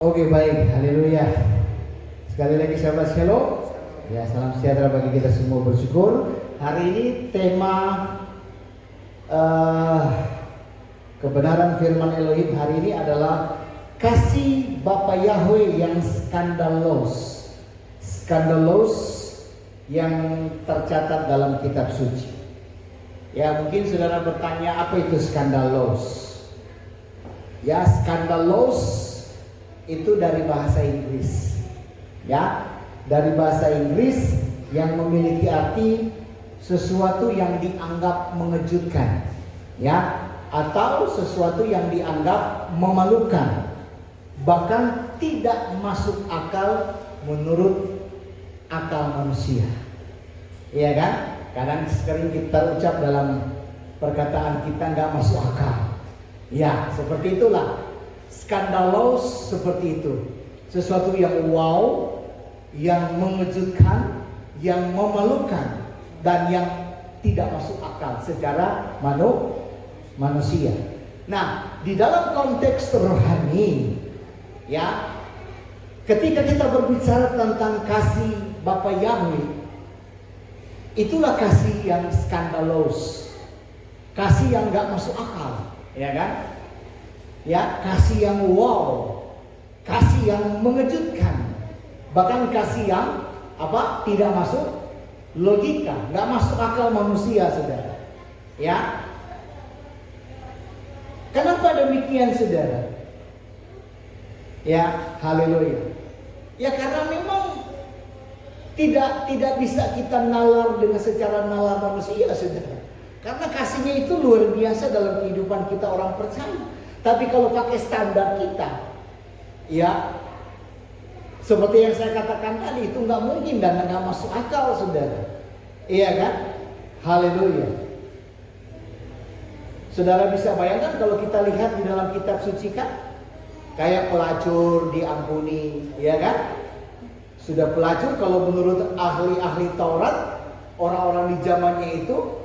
Oke, baik, haleluya. Sekali lagi sahabat shalom. Ya, salam sejahtera bagi kita semua, bersyukur. Hari ini tema kebenaran firman Elohim hari ini adalah kasih Bapa Yahweh yang skandalos. Skandalos yang tercatat dalam kitab suci. Ya, mungkin saudara bertanya, apa itu skandalos? Ya, skandalos itu dari bahasa Inggris, ya, dari bahasa Inggris yang memiliki arti sesuatu yang dianggap mengejutkan, ya, atau sesuatu yang dianggap memalukan, bahkan tidak masuk akal menurut akal manusia, iya kan? Kadang sering kita ucap dalam perkataan kita nggak masuk akal, ya, seperti itulah. Skandalos seperti itu, sesuatu yang wow, yang mengejutkan, yang memalukan, dan yang tidak masuk akal secara manusia. Nah, di dalam konteks rohani, ya, ketika kita berbicara tentang kasih Bapa Yahweh, itulah kasih yang skandalos, kasih yang nggak masuk akal, ya kan? Ya, kasih yang wow, kasih yang mengejutkan, bahkan kasih yang tidak masuk logika, nggak masuk akal manusia, saudara. Ya, kenapa demikian, saudara? Ya, haleluya. Ya, karena memang tidak bisa kita nalar dengan secara nalar manusia, saudara. Karena kasihnya itu luar biasa dalam kehidupan kita orang percaya. Tapi kalau pakai standar kita, ya, seperti yang saya katakan tadi, itu nggak mungkin dan nggak masuk akal, saudara. Iya kan? Haleluya. Saudara bisa bayangkan kalau kita lihat di dalam kitab suci kan, kayak pelacur diampuni, ya kan? Sudah pelacur, kalau menurut ahli-ahli Taurat, orang-orang di zamannya itu,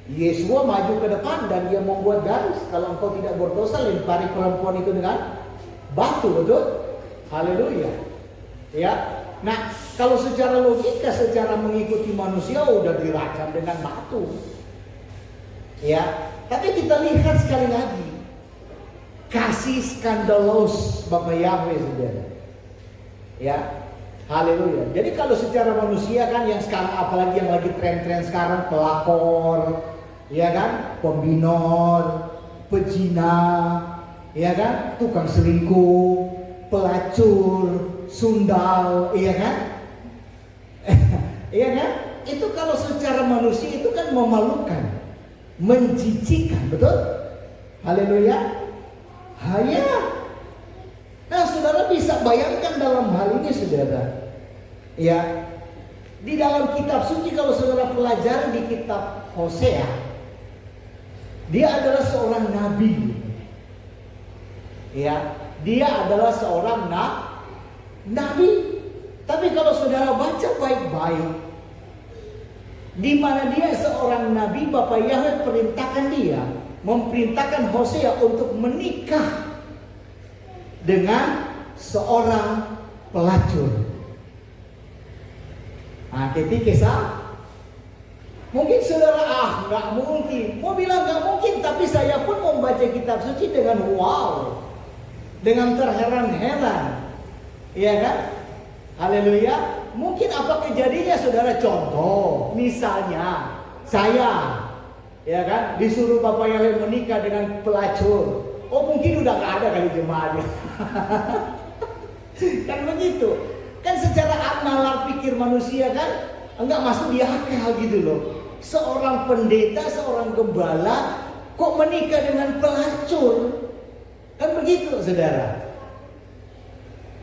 Yesua maju ke depan dan dia membuat garis, kalau engkau tidak berdosa lempari perempuan itu dengan batu, betul? Haleluya. Ya. Nah, kalau secara logika, secara mengikuti manusia udah dirajam dengan batu. Ya. Tapi kita lihat sekali lagi kasih skandalos Bapa Yahweh, saudara. Ya. Haleluya. Jadi kalau secara manusia kan yang sekarang, apalagi yang lagi tren-tren sekarang, pelakor, ya kan, pembinor, pezina, ya kan, tukang selingkuh, pelacur, sundal, iya kan? Iya kan? Itu kalau secara manusia itu kan memalukan, menjijikkan, betul? Haleluya. Haya. Nah, saudara bisa bayangkan dalam hal ini, saudara. Ya, di dalam kitab suci kalau saudara pelajari di kitab Hosea, dia adalah seorang nabi. Ya, dia adalah seorang nabi. Tapi kalau saudara baca baik-baik, di mana dia seorang nabi, Bapa Yahweh memerintahkan Hosea untuk menikah dengan seorang pelacur. Nah, ketika mungkin saudara, nggak mungkin. Mau bilang nggak mungkin, tapi saya pun membaca kitab suci dengan wow, dengan terheran-heran, iya kan? Haleluya. Mungkin apa kejadiannya, saudara? Contoh, misalnya saya, ya kan, disuruh Bapa Yahweh menikah dengan pelacur. Oh, mungkin udah nggak ada kali jemaatnya. Kan begitu. Kan secara nalar pikir manusia kan enggak masuk di akal gitu loh. Seorang pendeta, seorang gembala kok menikah dengan pelacur? Kan begitu, saudara.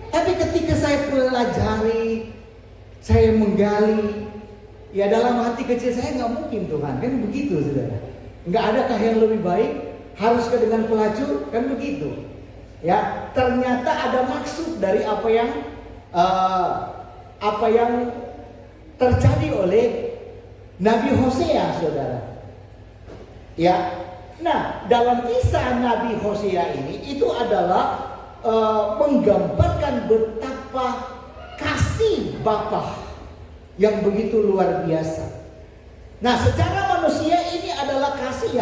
Tapi ketika saya pelajari, saya menggali, ya dalam hati kecil saya nggak mungkin Tuhan, kan begitu, saudara. Nggak adakah yang lebih baik? Haruskah dengan pelacur? Kan begitu. Ya, ternyata ada maksud dari apa yang terjadi oleh Nabi Hosea, saudara. Ya, nah dalam kisah Nabi Hosea ini itu adalah menggambarkan betapa kasih Bapa yang begitu luar biasa. Nah, secara manusia ini adalah kasih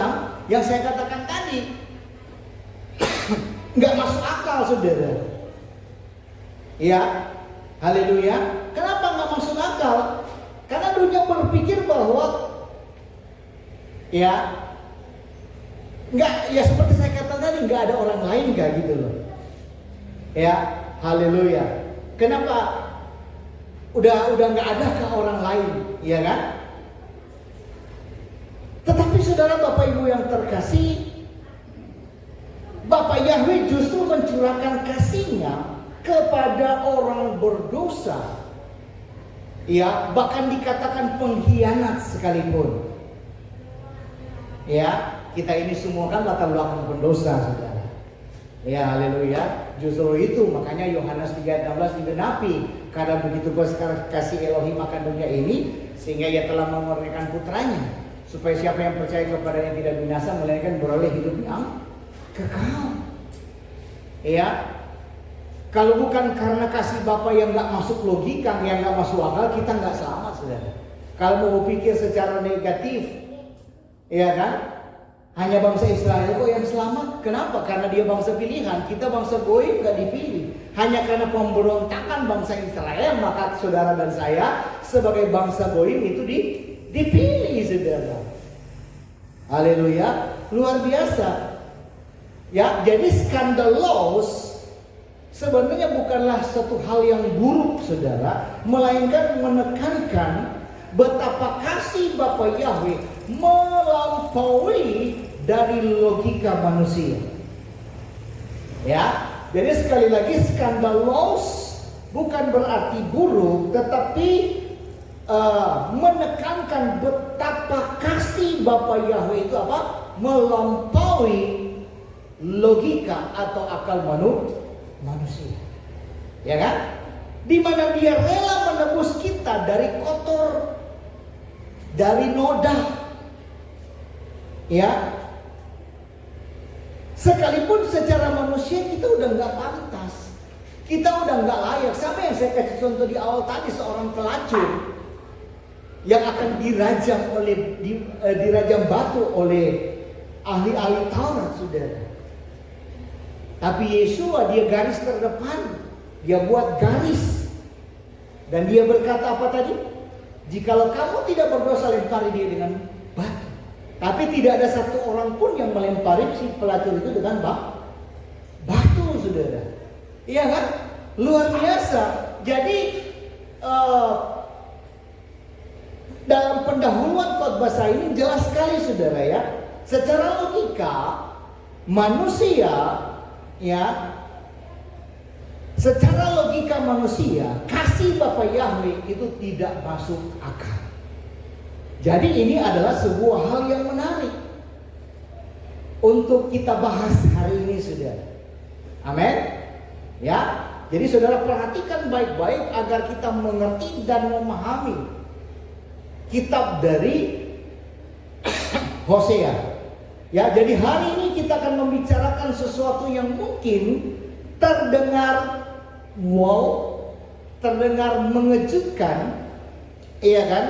yang saya katakan tadi nggak masuk akal, saudara. Ya, haleluya. Kenapa nggak masuk akal? Karena dunia berpikir bahwa ya seperti saya katakan tadi, nggak ada orang lain kayak gitu loh. Ya, haleluya. Kenapa? Udah nggak ada ke orang lain, ya kan? Tetapi saudara, Bapak Ibu yang terkasih, Bapak Yahweh justru mencurahkan kasih-Nya kepada orang berdosa. Ya, bahkan dikatakan pengkhianat sekalipun. Ya, kita ini semua kan latar belakang pendosa, saudara. Ya, haleluya. Justru itu makanya Yohanes 3:16 digenapi. Karena begitu besar kasih Elohim akan dunia ini, sehingga Ia telah memurnikan putranya, supaya siapa yang percaya kepadanya tidak binasa, melainkan beroleh hidup yang kekal. Ya, kalau bukan karena kasih Bapa yang nggak masuk logika, yang nggak masuk akal, kita nggak selamat, saudara. Kalau mau pikir secara negatif, ya kan? Hanya bangsa Israel kok yang selamat. Kenapa? Karena dia bangsa pilihan. Kita bangsa Goyim nggak dipilih. Hanya karena pemberontakan bangsa Israel, maka saudara dan saya sebagai bangsa Goyim itu dipilih, saudara. Haleluya, luar biasa. Ya, jadi skandalos sebenarnya bukanlah satu hal yang buruk, saudara, melainkan menekankan betapa kasih Bapa Yahweh melampaui dari logika manusia. Ya, jadi sekali lagi skandalos bukan berarti buruk, tetapi menekankan betapa kasih Bapa Yahweh itu apa? Melampaui logika atau akal manusia. Ya kan? Di mana Dia rela menebus kita dari kotor, dari noda. Ya. Sekalipun secara manusia kita udah nggak pantas, kita udah nggak layak. Sama yang saya kasih contoh di awal tadi, seorang pelacur yang akan dirajam batu oleh ahli-ahli Taurat, saudara. Tapi Yesua dia garis terdepan, dia buat garis, dan dia berkata apa tadi? Jikalau kamu tidak berdosa, lempari dia dengan batu. Tapi tidak ada satu orang pun yang melempari si pelacur itu dengan batu, saudara. Iya kan? Luar biasa. Jadi dalam pendahuluan khotbah saya ini jelas sekali, saudara, ya. Secara logika manusia, ya, secara logika manusia, kasih Bapa Yahweh itu tidak masuk akal. Jadi ini adalah sebuah hal yang menarik untuk kita bahas hari ini, saudara. Amin. Ya. Jadi saudara perhatikan baik-baik agar kita mengerti dan memahami kitab dari Hosea. Ya, jadi hari ini kita akan membicarakan sesuatu yang mungkin terdengar wow, terdengar mengejutkan, iya kan?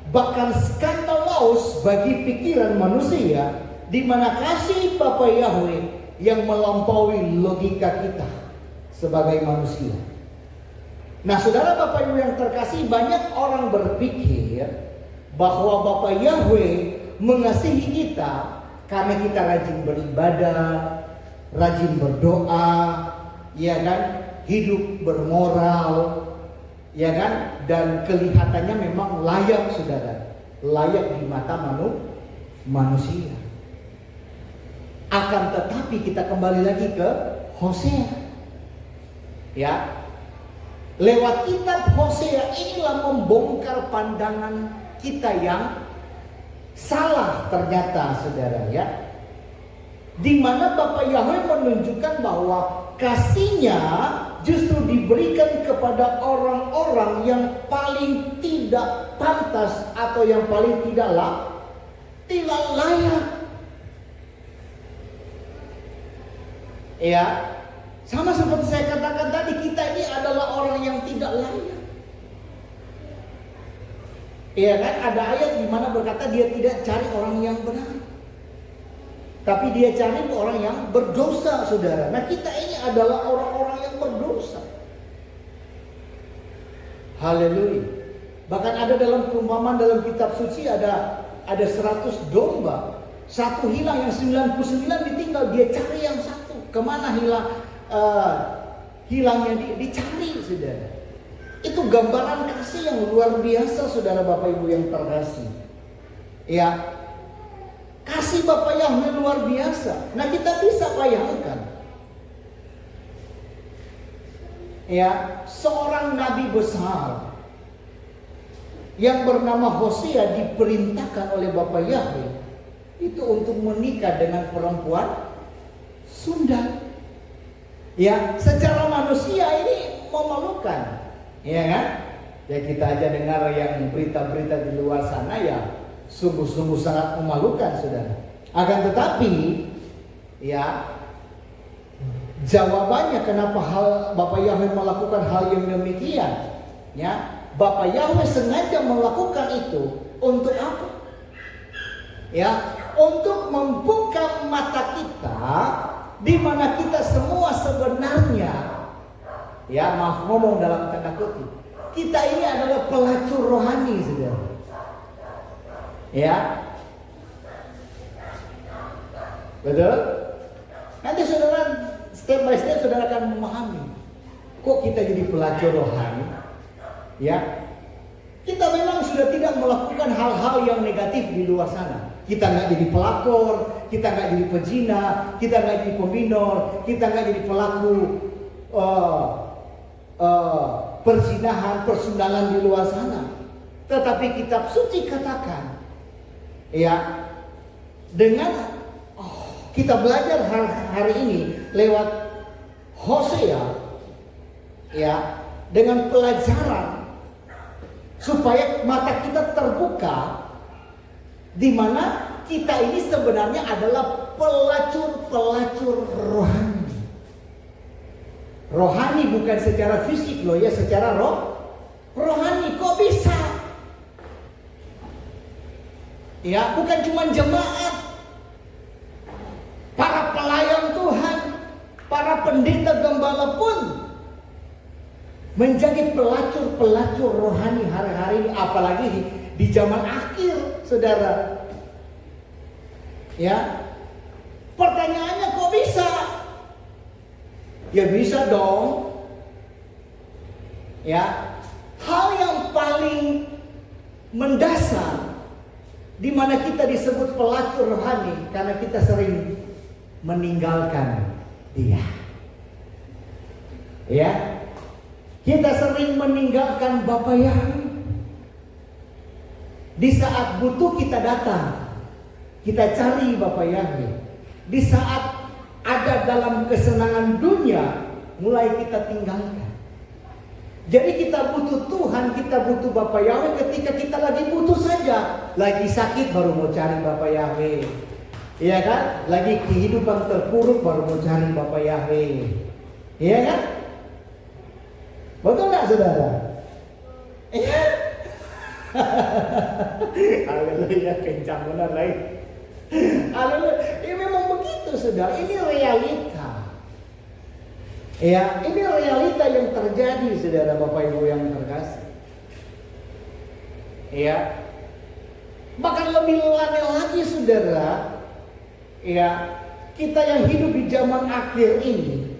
Bahkan skandalos bagi pikiran manusia, di mana kasih Bapa Yahweh yang melampaui logika kita sebagai manusia. Nah, saudara Bapak Ibu yang terkasih, banyak orang berpikir bahwa Bapa Yahweh mengasihi kita karena kita rajin beribadah, rajin berdoa, ya kan, hidup bermoral, ya kan, dan kelihatannya memang layak, saudara, layak di mata manusia. Akan tetapi kita kembali lagi ke Hosea, ya. Lewat kitab Hosea inilah membongkar pandangan kita yang salah ternyata, saudara, ya. Di mana Bapa Yahweh menunjukkan bahwa kasih-Nya justru diberikan kepada orang-orang yang paling tidak pantas atau yang paling tidak layak. Ya. Sama seperti saya katakan tadi, kita ini adalah orang yang tidak layak. Iya kan? Ada ayat di mana berkata dia tidak cari orang yang benar, tapi dia cari orang yang berdosa, saudara. Nah, kita ini adalah orang-orang yang berdosa. Haleluya. Bahkan ada dalam perumpamaan dalam kitab suci ada 100 domba. Satu hilang, yang 99 ditinggal. Dia cari yang satu. Kemana hilangnya dicari, saudara. Itu gambaran kasih yang luar biasa, saudara Bapak Ibu yang terkasih. Ya, kasih Bapak Yahweh luar biasa. Nah, kita bisa bayangkan, ya, seorang nabi besar yang bernama Hosea diperintahkan oleh Bapak Yahweh itu untuk menikah dengan perempuan Sunda. Ya, secara manusia ini memalukan. Ya kan? Ya, kita aja dengar yang berita-berita di luar sana, ya sungguh-sungguh sangat memalukan, saudara. Akan tetapi, ya, jawabannya kenapa Bapak Yahweh melakukan hal yang demikian, ya, Bapak Yahweh sengaja melakukan itu untuk apa? Ya, untuk membuka mata kita, di mana kita semua sebenarnya, ya, maaf ngomong dalam tanda kutip, kita ini adalah pelacur rohani, saudara. Ya, betul? Nanti saudara step by step saudara akan memahami, kok kita jadi pelacur rohani? Ya, kita memang sudah tidak melakukan hal-hal yang negatif di luar sana. Kita nggak jadi pelakor, kita nggak jadi pezina, kita nggak jadi peminor, kita nggak jadi pelaku perzinahan, persundangan di luar sana. Tetapi kitab suci katakan, ya, dengan kita belajar hari ini lewat Hosea, ya, dengan pelajaran supaya mata kita terbuka, di mana kita ini sebenarnya adalah pelacur-pelacur rohani. Rohani bukan secara fisik loh, ya, secara rohani. Kok bisa? Ya, bukan cuma jemaat, para pelayan Tuhan, para pendeta gembala pun menjadi pelacur-pelacur rohani hari-hari ini, apalagi di zaman akhir, saudara. Ya, pertanyaannya kok bisa? Ya bisa dong. Ya, hal yang paling mendasar di mana kita disebut pelacur rohani karena kita sering meninggalkan Dia. Ya, kita sering meninggalkan Bapa Yahweh. Di saat butuh kita datang, kita cari Bapa Yahweh. Di saat ada dalam kesenangan dunia, mulai kita tinggalkan. Jadi kita butuh Tuhan, kita butuh Bapa Yahweh ketika kita lagi butuh saja. Lagi sakit baru mau cari Bapa Yahweh. Iya kan? Lagi kehidupan terpuruk baru mau cari Bapa Yahweh. Iya kan? Betul nggak, saudara? Iya. Haleluya, kencang benar lagi. Haleluya. Ini memang begitu, saudara. Ini realita. Ya, ini realita yang terjadi, saudara Bapak Ibu yang terkasih. Ya. Bahkan lebih aneh lagi, saudara. Ya, kita yang hidup di zaman akhir ini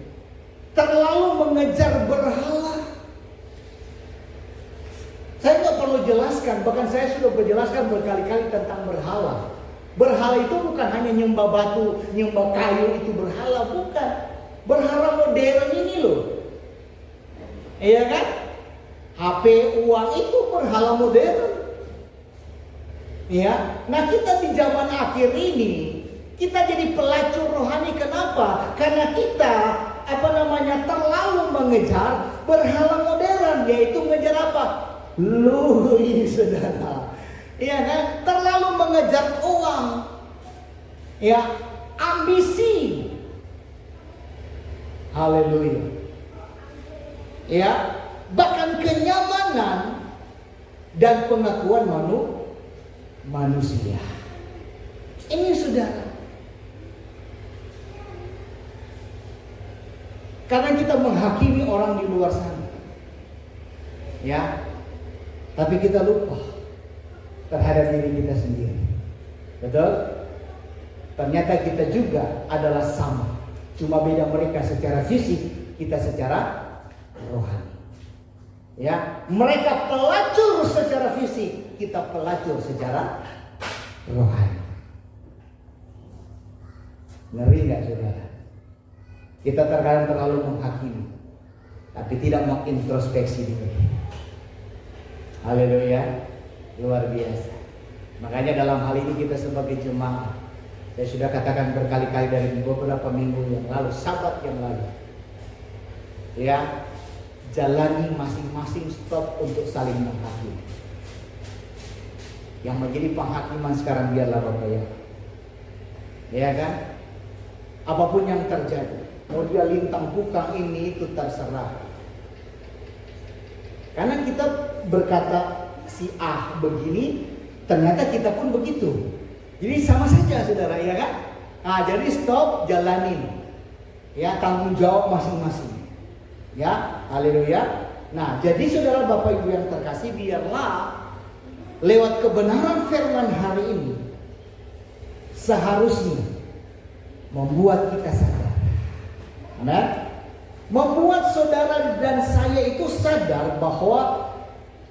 terlalu mengejar berhala. Saya nggak perlu jelaskan, bahkan saya sudah berjelaskan berkali-kali tentang berhala. Berhala itu bukan hanya nyembah batu, nyembah kayu itu berhala, bukan. Berhala modern ini loh, iya kan? HP, uang itu berhala modern. Ya, nah kita di zaman akhir ini kita jadi pelacur rohani. Kenapa? Karena kita terlalu mengejar berhala modern, yaitu mengejar apa? Lui, saudara. Iya kan? Terlalu mengejar uang. Ya, ambisi. Haleluya. Ya, bahkan kenyamanan dan pengakuan manusia. Ini saudara. Karena kita menghakimi orang di luar sana. Ya. Tapi kita lupa terhadap diri kita sendiri. Betul? Ternyata kita juga adalah sama. Cuma beda mereka secara fisik, kita secara rohani. Ya, mereka pelacur secara fisik, kita pelacur secara rohani. Ngeri nggak saudara? Kita terkadang terlalu menghakimi, tapi tidak mengintrospeksi diri. Haleluya, luar biasa. Makanya dalam hal ini kita sebagai jemaat, saya sudah katakan berkali-kali dari beberapa minggu yang lalu, Sabat yang lalu, ya, jalani masing-masing stop untuk saling menghakimi. Yang menjadi penghakiman sekarang biarlah Bapak ya. Ya kan? Apapun yang terjadi, mau dia lintang kukang ini itu terserah. Karena kita berkata si A begini, ternyata kita pun begitu. Jadi sama saja saudara, ya kan? Nah, jadi stop, jalanin. Ya, tanggung jawab masing-masing. Ya, haleluya. Nah, jadi saudara Bapak Ibu yang terkasih, biarlah lewat kebenaran firman hari ini seharusnya membuat kita sadar. Amin. Membuat saudara dan saya itu sadar bahwa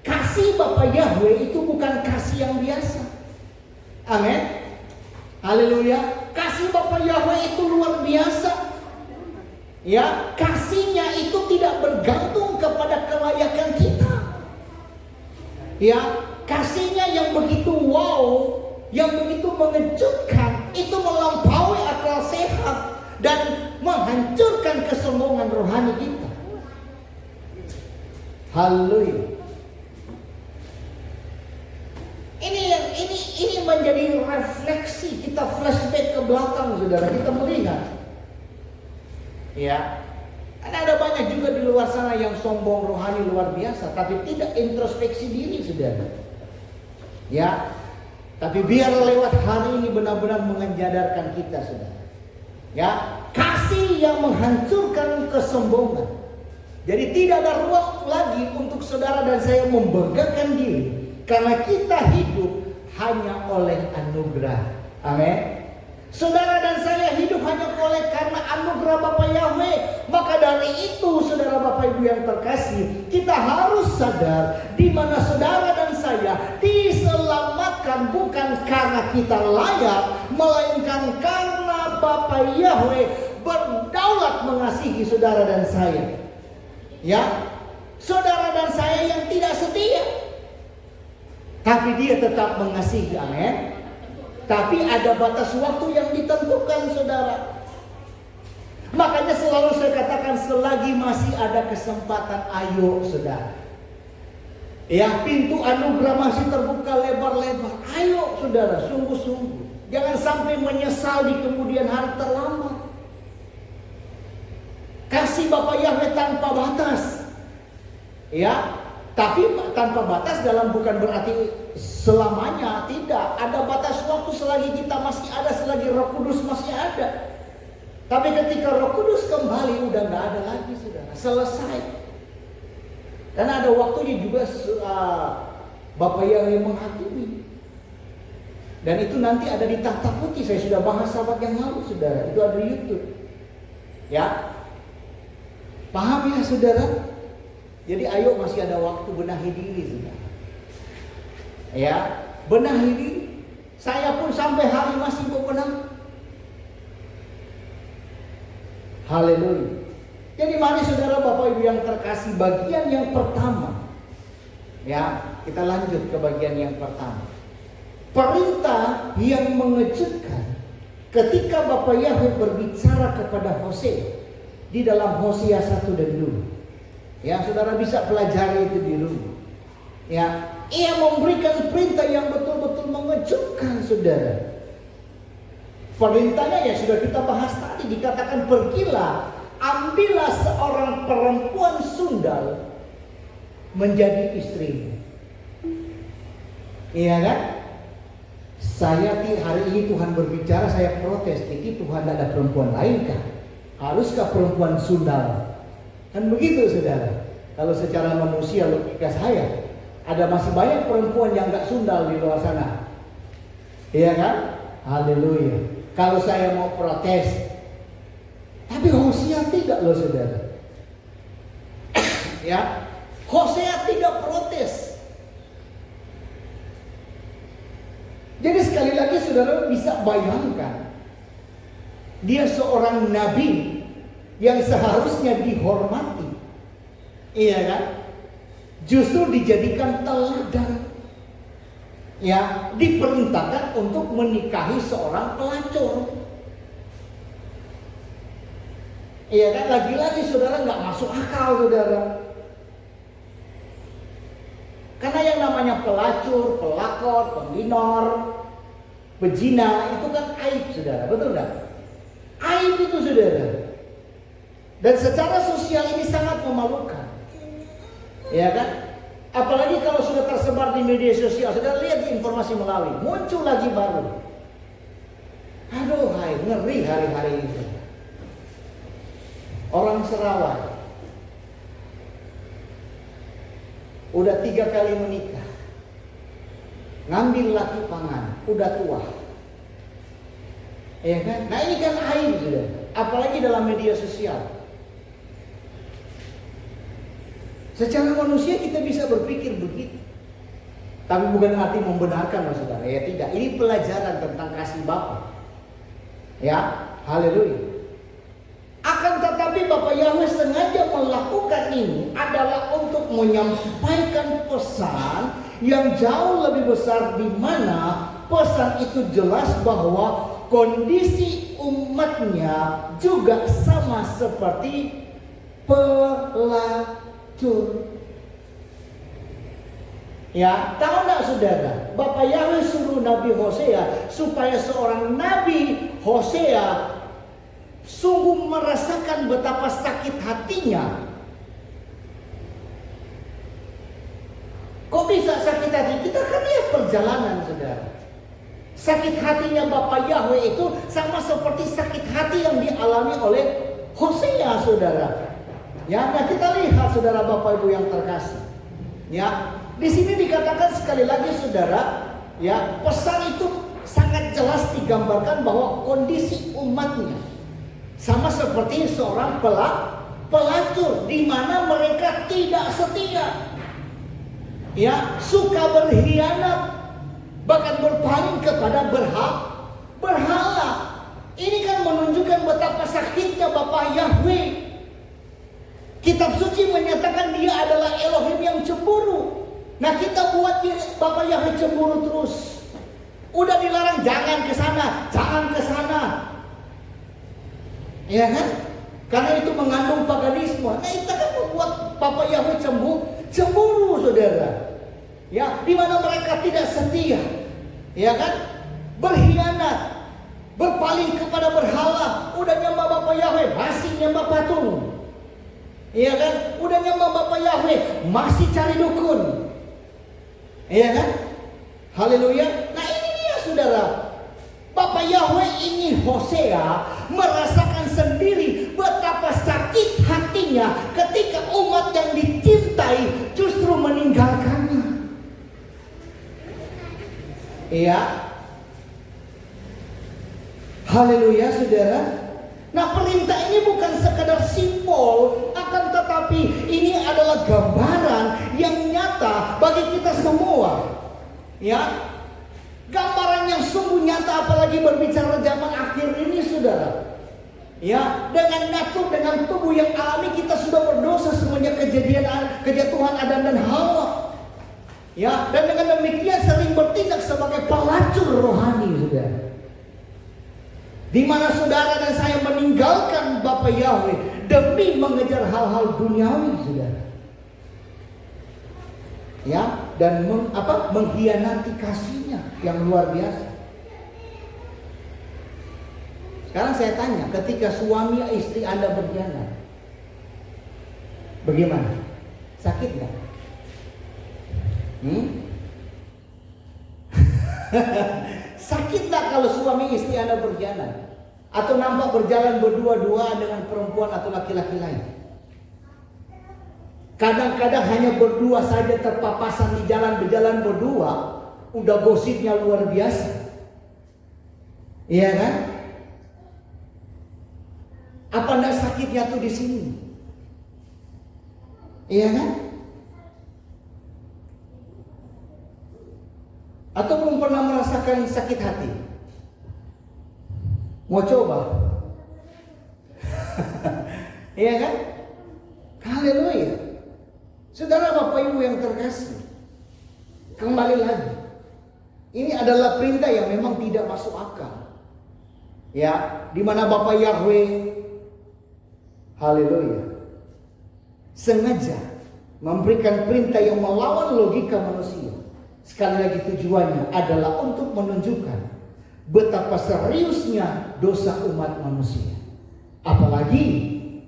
kasih Bapak Yahweh itu bukan kasih yang biasa. Amin. Haleluya. Kasih Bapak Yahweh itu luar biasa. Ya, kasihnya itu tidak bergantung kepada kelayakan kita. Ya, kasihnya yang begitu wow, yang begitu mengejutkan, itu melampaui akal sehat dan menghancurkan kesombongan rohani kita. Haleluya. Ini menjadi refleksi kita, flashback ke belakang saudara, kita melihat. Ya, karena ada banyak juga di luar sana yang sombong rohani luar biasa, tapi tidak introspeksi diri saudara. Ya, tapi biar lewat hari ini benar-benar menjadarkan kita saudara. Ya, kasih yang menghancurkan kesombongan. Jadi tidak ada ruang lagi untuk saudara dan saya membanggakan diri, karena kita hidup hanya oleh anugerah. Amin. Saudara dan saya hidup hanya oleh karena anugerah Bapak Yahweh. Maka dari itu saudara Bapak Ibu yang terkasih, kita harus sadar di mana saudara dan saya diselamatkan bukan karena kita layak, melainkan karena Bapak Yahweh berdaulat mengasihi saudara dan saya. Ya, saudara dan saya yang tidak setia, tapi dia tetap mengasihi. Amin. Tapi ada batas waktu yang ditentukan saudara. Makanya selalu saya katakan, selagi masih ada kesempatan, ayo saudara. Ya, pintu anugerah masih terbuka lebar-lebar. Ayo saudara, sungguh-sungguh. Jangan sampai menyesal di kemudian hari, terlambat. Kasih Bapak Yahweh tanpa batas. Ya, tapi tanpa batas dalam bukan berarti selamanya, tidak. Ada batas waktu selagi kita masih ada, selagi Roh Kudus masih ada. Tapi ketika Roh Kudus kembali, udah nggak ada lagi saudara, selesai. Karena ada waktunya juga Bapak Yahweh menghakimi. Dan itu nanti ada di takhta putih. Saya sudah bahas Sabat yang lalu saudara, itu ada di YouTube. Ya, paham ya saudara? Jadi ayo, masih ada waktu, benahi diri saudara. Ya, benahi diri. Saya pun sampai hari masih bebenah. Haleluya. Jadi mari saudara Bapak Ibu yang terkasih, bagian yang pertama. Ya, kita lanjut ke bagian yang pertama. Perintah yang mengejutkan ketika Bapak Yahweh berbicara kepada Hosea di dalam Hosea 1 dan 2. Ya, saudara bisa pelajari itu di rumah. Ya, ia memberikan perintah yang betul-betul mengejutkan saudara. Perintahnya ya sudah kita bahas tadi, dikatakan pergilah ambillah seorang perempuan sundal menjadi istrimu. Iya kan? Hari ini Tuhan berbicara, saya protes. Jadi Tuhan tidak ada perempuan lain kah? Haruskah perempuan sundal? Kan begitu saudara. Kalau secara manusia logika saya, ada masih banyak perempuan yang gak sundal di luar sana. Iya kan? Haleluya. Kalau saya mau protes, tapi Hosea tidak loh saudara. Ya, Hosea tidak protes. Jadi sekali lagi saudara bisa bayangkan, dia seorang nabi yang seharusnya dihormati, iya kan? Justru dijadikan teladan. Ya, diperintahkan untuk menikahi seorang pelacur. Iya kan, lagi-lagi saudara nggak masuk akal saudara. Karena yang namanya pelacur, pelakor, pengginor, pezina itu kan aib saudara, betul nggak? Aib itu saudara. Dan secara sosial ini sangat memalukan. Ya kan? Apalagi kalau sudah tersebar di media sosial, saudara lihat di informasi Melawi, muncul lagi baru. Aduh, hai, ngeri hari-hari ini. Orang Sarawak udah 3 kali menikah, ngambil laki pangan, udah tua, ya kan? Nah ini kan aib sudah, apalagi dalam media sosial. Secara manusia kita bisa berpikir begitu, tapi bukan arti membenarkan loh saudara, ya tidak. Ini pelajaran tentang kasih Bapa, ya, haleluya. Akan tetapi Bapak Yahweh sengaja melakukan ini adalah untuk menyampaikan pesan yang jauh lebih besar, di mana pesan itu jelas bahwa kondisi umatnya juga sama seperti pelacur. Ya, tahu enggak saudara? Bapak Yahweh suruh Nabi Hosea supaya seorang Nabi Hosea sungguh merasakan betapa sakit hatinya. Kok bisa sakit hati? Kita kan lihat perjalanan saudara. Sakit hatinya Bapak Yahweh itu sama seperti sakit hati yang dialami oleh Hosea saudara. Ya, nah kita lihat saudara Bapak Ibu yang terkasih. Ya, di sini dikatakan sekali lagi saudara, ya, pesan itu sangat jelas digambarkan bahwa kondisi umatnya sama seperti seorang pelacur, di mana mereka tidak setia, ya, suka berkhianat, bahkan berpaling kepada berhala. Ini kan menunjukkan betapa sakitnya Bapak Yahweh. Kitab suci menyatakan dia adalah Elohim yang cemburu. Nah kita buat Bapak Yahweh cemburu terus. Udah dilarang jangan ke sana, jangan ke sana. Ya kan? Karena itu mengandung paganisme. Nah itu kan membuat Bapak Yahweh cemburu saudara. Ya, di mana mereka tidak setia. Ya kan? Berkhianat, berpaling kepada berhala. Udah nyembah Bapak Yahweh, masih nyembah patung. Iya kan? Udah nyembah Bapak Yahweh, masih cari dukun. Iya kan? Haleluya. Nah ini dia saudara. Bapak Yahweh ingin Hosea merasakan sendiri betapa sakit hatinya ketika umat yang dicintai justru meninggalkannya. Iya. Haleluya saudara. Nah perintah ini bukan sekadar simbol, akan tetapi ini adalah gambaran yang nyata bagi kita semua. Ya, gambaran yang sungguh nyata, apalagi berbicara zaman akhir ini saudara. Ya, dengan natur, dengan tubuh yang alami kita sudah berdosa semenjak kejatuhan Adam dan Hawa. Ya, dan dengan demikian sering bertindak sebagai pelacur rohani saudara. Di mana saudara dan saya meninggalkan Bapak Yahweh demi mengejar hal-hal duniawi saudara. Ya, dan mengkhianati kasihnya yang luar biasa. Sekarang saya tanya, ketika suami istri Anda berkhianat, bagaimana? Sakit nggak? Sakit nggak kalau suami istri Anda berkhianat? Atau nampak berjalan berdua-dua dengan perempuan atau laki-laki lain? Kadang-kadang hanya berdua saja terpapasan di jalan, berjalan berdua, udah gosipnya luar biasa. Iya kan? Apa enggak sakitnya tuh di sini? Iya kan? Atau belum pernah merasakan sakit hati? Mau coba? Iya kan? Haleluya. Saudara Bapak Ibu yang terkasih, kembali lagi, ini adalah perintah yang memang tidak masuk akal. Ya, di mana Bapak Yahweh, haleluya, sengaja memberikan perintah yang melawan logika manusia. Sekali lagi tujuannya adalah untuk menunjukkan betapa seriusnya dosa umat manusia. Apalagi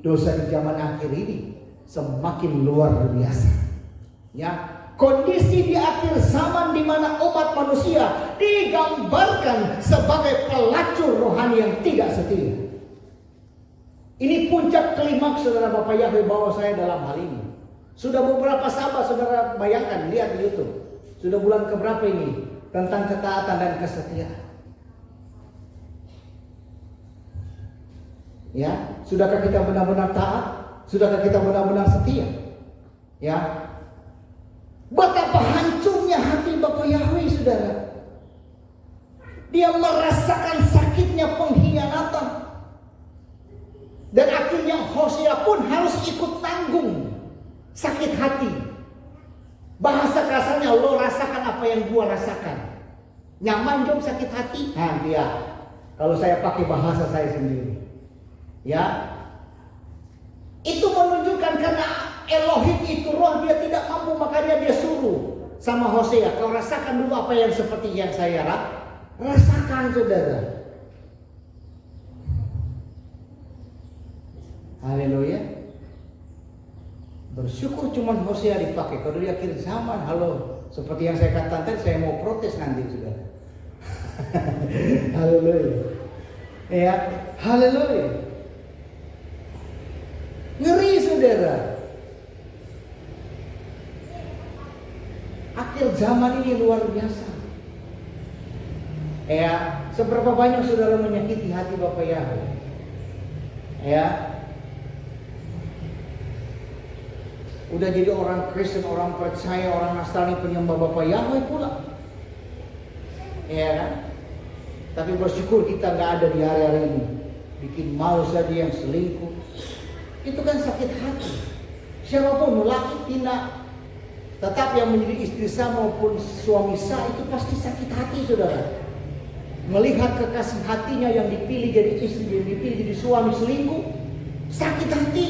dosa di zaman akhir ini semakin luar biasa. Ya, kondisi di akhir zaman di mana umat manusia digambarkan sebagai pelacur rohani yang tidak setia. Ini puncak klimaks saudara Bapak Yahweh bawa saya dalam hal ini. Sudah beberapa sahabat saudara bayangkan, lihat di YouTube. Sudah bulan keberapa ini tentang ketaatan dan kesetiaan. Ya, sudahkah kita benar-benar taat? Sudahkah kita benar-benar setia? Ya, betapa hancurnya hati Bapak Yahweh, saudara. Dia merasakan sakitnya pengkhianatan, dan akhirnya Hosea pun harus ikut tanggung sakit hati. Bahasa kasarnya, lo rasakan apa yang gua rasakan. Nyaman dong sakit hati? Nah, dia. Kalau saya pakai bahasa saya sendiri, ya. Itu menunjukkan karena Elohim itu roh, dia tidak mampu, makanya dia suruh sama Hosea, kau rasakan dulu apa yang seperti yang saya rasakan, saudara. Haleluya. Bersyukur cuman Hosea dipakai. Kalau di akhir zaman, halo, seperti yang saya katakan tadi, saya mau protes nanti, saudara. Haleluya. Ya, haleluya. Ngeri, saudara. Akhir zaman ini luar biasa. Ya, seberapa banyak saudara menyakiti hati Bapak Yahweh? Ya, udah jadi orang Kristen, orang percaya, orang Nasrani, penyembah Bapak Yahweh pula. Ya kan? Tapi bersyukur kita nggak ada di hari-hari ini. Bikin malu saja yang selingkuh. Itu kan sakit hati. Siapapun lelaki tidak, tetap yang menjadi istri sah maupun suami sah, itu pasti sakit hati, saudara. Melihat kekasih hatinya yang dipilih jadi istri, yang dipilih jadi suami selingkuh, sakit hati.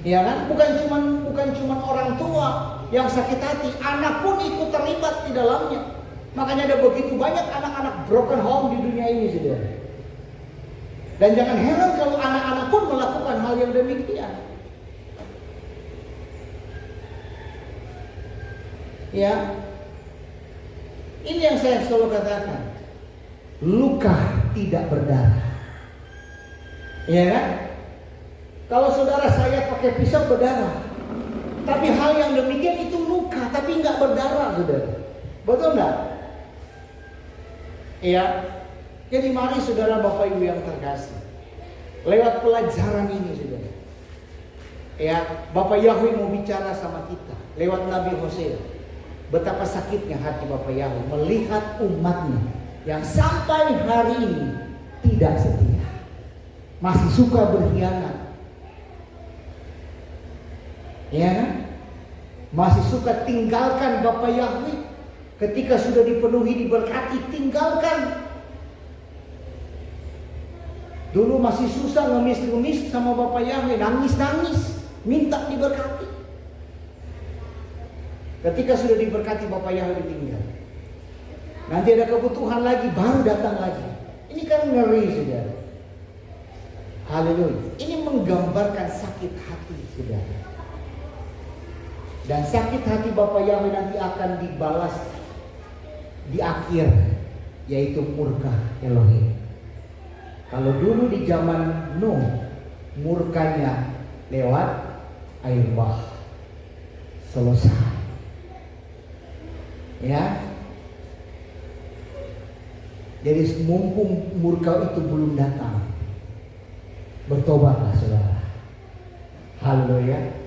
Ya kan? Bukan cuman orang tua yang sakit hati, anak pun ikut terlibat di dalamnya. Makanya ada begitu banyak anak-anak broken home di dunia ini, saudara. Dan jangan heran kalau anak-anak pun melakukan hal yang demikian. Ya, ini yang saya selalu katakan, luka tidak berdarah. Ya kan? Kalau saudara saya pakai pisau berdarah, tapi hal yang demikian itu luka tapi nggak berdarah, saudara. Betul nggak? Ya. Jadi mari saudara Bapak Ibu yang terkasih, lewat pelajaran ini, saudara, ya, Bapak Yahweh mau bicara sama kita lewat Nabi Hosea. Betapa sakitnya hati Bapak Yahweh melihat umatnya yang sampai hari ini tidak setia, masih suka berkhianat, ya kan? Masih suka tinggalkan Bapak Yahweh ketika sudah dipenuhi, diberkati, tinggalkan. Dulu masih susah ngemis-ngemis sama Bapak Yahweh, nangis-nangis, minta diberkati. Ketika sudah diberkati, Bapak Yahweh ditinggal. Nanti ada kebutuhan lagi, baru datang lagi. Ini kan ngeri, saudara. Haleluya. Ini menggambarkan sakit hati, saudara. Dan sakit hati Bapa Yahweh nanti akan dibalas di akhir, yaitu murka Elohim. Kalau dulu di zaman Nuh, murkanya lewat air bah, selesai. Ya. Jadi mumpung murka itu belum datang, bertobatlah saudara. Haleluya.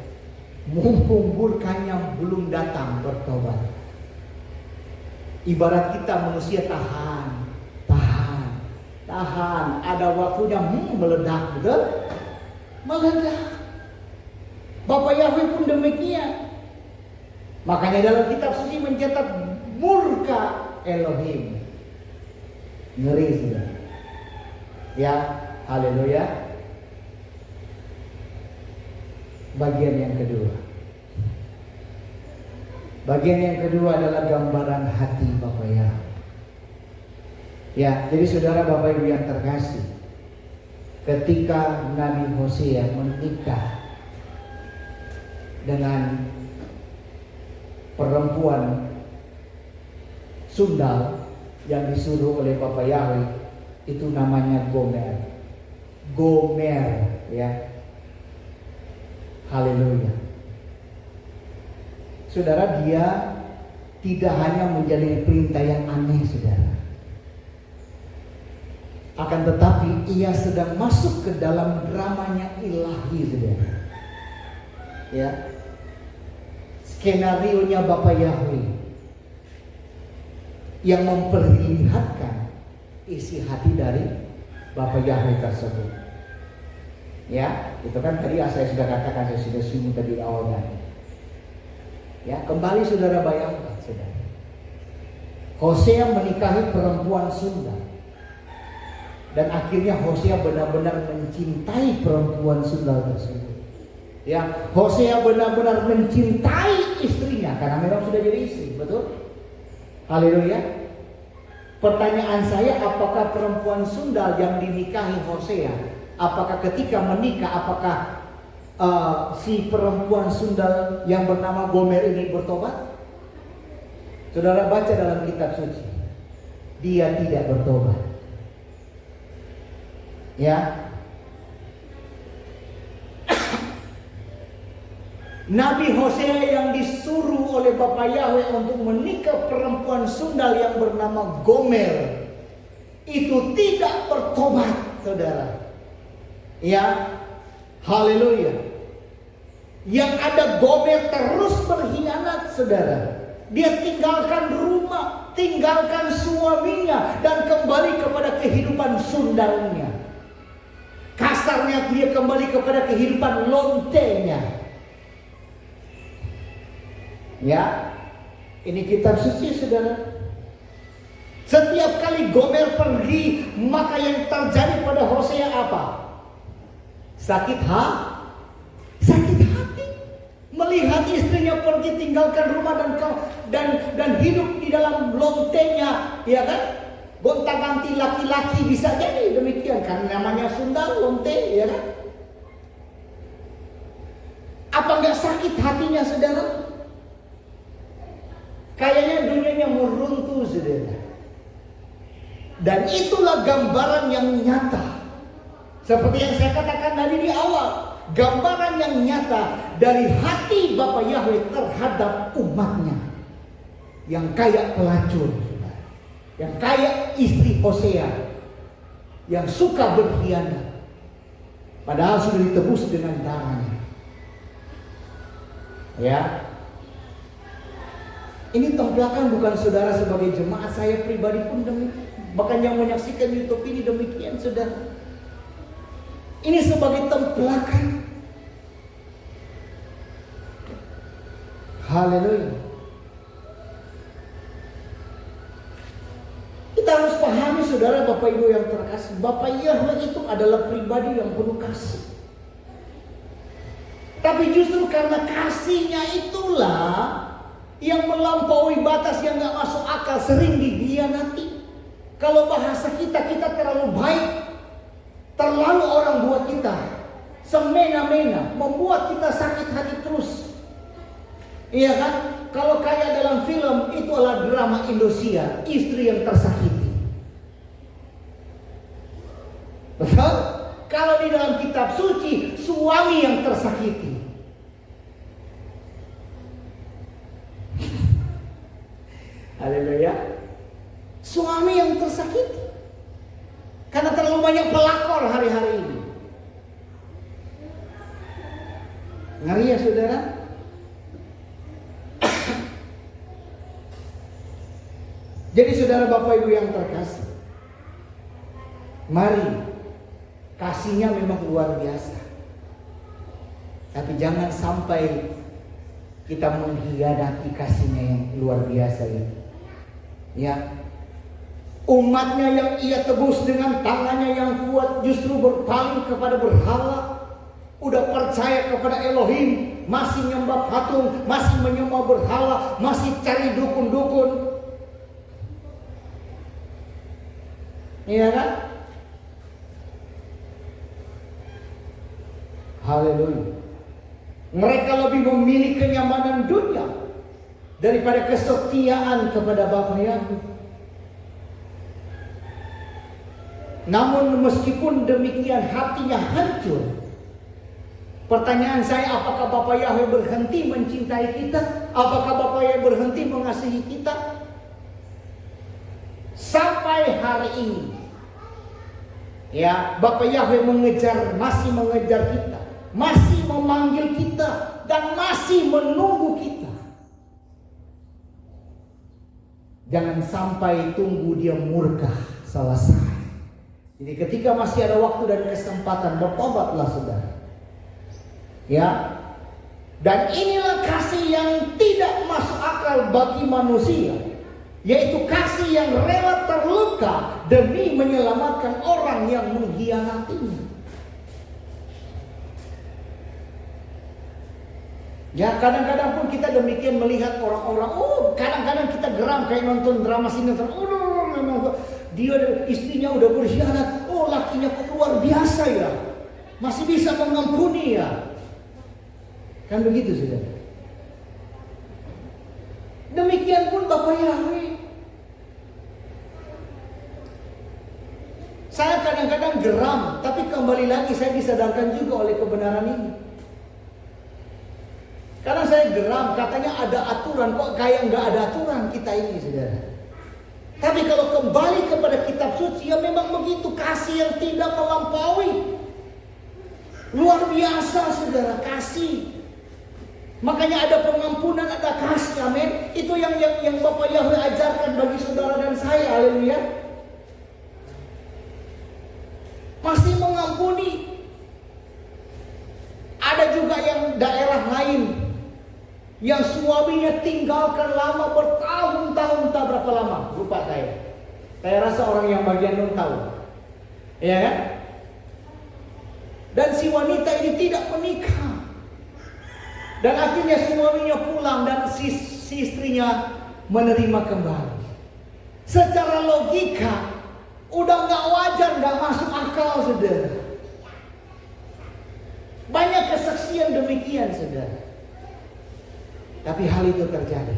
Mumpung murkanya belum datang, bertobat. Ibarat kita manusia tahan. Ada waktunya meledak, betul? Meledak. Bapak Yahweh pun demikian. Makanya dalam kitab suci mencatat murka Elohim. Ngeri sudah. Ya, haleluya. Bagian yang kedua. Bagian yang kedua adalah gambaran hati Bapak Yahweh. Ya, jadi saudara Bapak Ibu yang terkasih, ketika Nabi Hosea menikah dengan perempuan sundal yang disuruh oleh Bapak Yahweh, itu namanya Gomer. Gomer, ya. Haleluya. Saudara, dia tidak hanya menjalani perintah yang aneh, saudara. Akan tetapi ia sedang masuk ke dalam dramanya ilahi, saudara. Ya. Skenarionya Bapa Yahweh yang memperlihatkan isi hati dari Bapa Yahweh tersebut. Ya, itu kan tadi saya sudah katakan, saya sudah singgung tadi di awal tadi. Ya, kembali saudara bayangkan, saudara. Hosea menikahi perempuan sundal. Dan akhirnya Hosea benar-benar mencintai perempuan sundal tersebut. Ya, Hosea benar-benar mencintai istrinya karena memang sudah jadi istri, betul? Haleluya. Pertanyaan saya, apakah perempuan sundal yang dinikahi Hosea, apakah ketika menikah, apakah si perempuan sundal yang bernama Gomer ini bertobat? Saudara baca dalam kitab suci, dia tidak bertobat. Ya, Nabi Hosea yang disuruh oleh Bapa Yahweh untuk menikah perempuan sundal yang bernama Gomer itu tidak bertobat, saudara. Ya, haleluya. Yang ada Gomer terus berkhianat, saudara. Dia tinggalkan rumah, tinggalkan suaminya dan kembali kepada kehidupan sundalnya. Kasarnya dia kembali kepada kehidupan lontenya. Ya, ini kitab suci, saudara. Setiap kali Gomer pergi, maka yang terjadi pada Hosea apa? Sakit hati. Melihat istrinya pergi tinggalkan rumah dan hidup di dalam lontenya, ya kan? Gonta-ganti laki-laki, bisa jadi demikian kan, namanya sundal, lonte, ya kan? Apa enggak sakit hatinya, saudara? Kayaknya dunianya mau runtuh, saudara. Dan itulah gambaran yang nyata. Seperti yang saya katakan tadi di awal, gambaran yang nyata dari hati Bapa Yahweh terhadap umatnya yang kayak pelacur, yang kayak istri Hosea yang suka berkhianat, padahal sudah ditebus dengan darahnya. Ya, ini templakan bukan saudara sebagai jemaat, saya pribadi pun demikian. Bahkan yang menyaksikan YouTube ini demikian, saudara. Ini sebagai templakan. Haleluya. Kita harus pahami, saudara, Bapak Ibu yang terkasih, Bapak Yahweh itu adalah pribadi yang penuh kasih. Tapi justru karena kasihnya itulah yang melampaui batas, yang gak masuk akal, sering dikhianati. Kalau bahasa kita terlalu baik, terlalu orang buat kita semena-mena, membuat kita sakit hati terus. Iya kan? Kalau kayak dalam film, itu adalah drama Indosiar, istri yang tersakiti. Betul? Kalau di dalam kitab suci, suami yang tersakiti. Haleluya. Suami yang tersakiti. Karena terlalu banyak pelakor hari-hari ini. Ngeri ya saudara? Jadi saudara Bapak Ibu yang terkasih, mari, kasihnya memang luar biasa. Tapi jangan sampai kita mengkhianati kasihnya yang luar biasa itu. Ya, umatnya yang ia tebus dengan tangannya yang kuat justru berpaling kepada berhala. Udah percaya kepada Elohim, masih nyembah patung, masih menyembah berhala, masih cari dukun-dukun. Iya kan? Haleluya. Mereka lebih memilih kenyamanan dunia daripada kesetiaan kepada Bapa Yahweh. Namun meskipun demikian hatinya hancur. Pertanyaan saya, apakah Bapa Yahweh berhenti mencintai kita? Apakah Bapa Yahweh berhenti mengasihi kita? Sampai hari ini, ya, Bapa Yahweh masih mengejar kita, masih memanggil kita, dan masih menunggu kita. Jangan sampai tunggu dia murka selesai. Jadi ketika masih ada waktu dan kesempatan, bertobatlah saudara. Ya, dan inilah kasih yang tidak masuk akal bagi manusia, yaitu kasih yang rela terluka demi menyelamatkan orang yang mengkhianatinya. Ya, kadang-kadang pun kita demikian melihat orang-orang. Kadang-kadang kita geram kayak nonton drama sinetron. Dia istrinya udah berkhianat. Lakinya kok luar biasa ya, masih bisa mengampuni ya. Kan begitu saudara. Demikian pun Bapa Yahweh. Saya kadang-kadang geram, tapi kembali lagi saya disadarkan juga oleh kebenaran ini. Karena saya geram, katanya ada aturan, kok kayak nggak ada aturan kita ini saudara. Tapi kalau kembali kepada kitab suci, ya memang begitu, kasih yang tidak melampaui. Luar biasa saudara, kasih. Makanya ada pengampunan, ada kasih, amin. Itu yang Bapa Yahweh ajarkan bagi saudara dan saya, haleluya. Masih mengampuni. Ada juga yang daerah lain yang suaminya tinggalkan lama, bertahun-tahun, entah berapa lama, lupa saya. Saya rasa orang yang bagian non tahu, ya kan? Dan si wanita ini tidak menikah. Dan akhirnya suaminya pulang dan si istrinya menerima kembali. Secara logika udah gak wajar, gak masuk akal saudara. Banyak kesaksian demikian saudara. Tapi hal itu terjadi.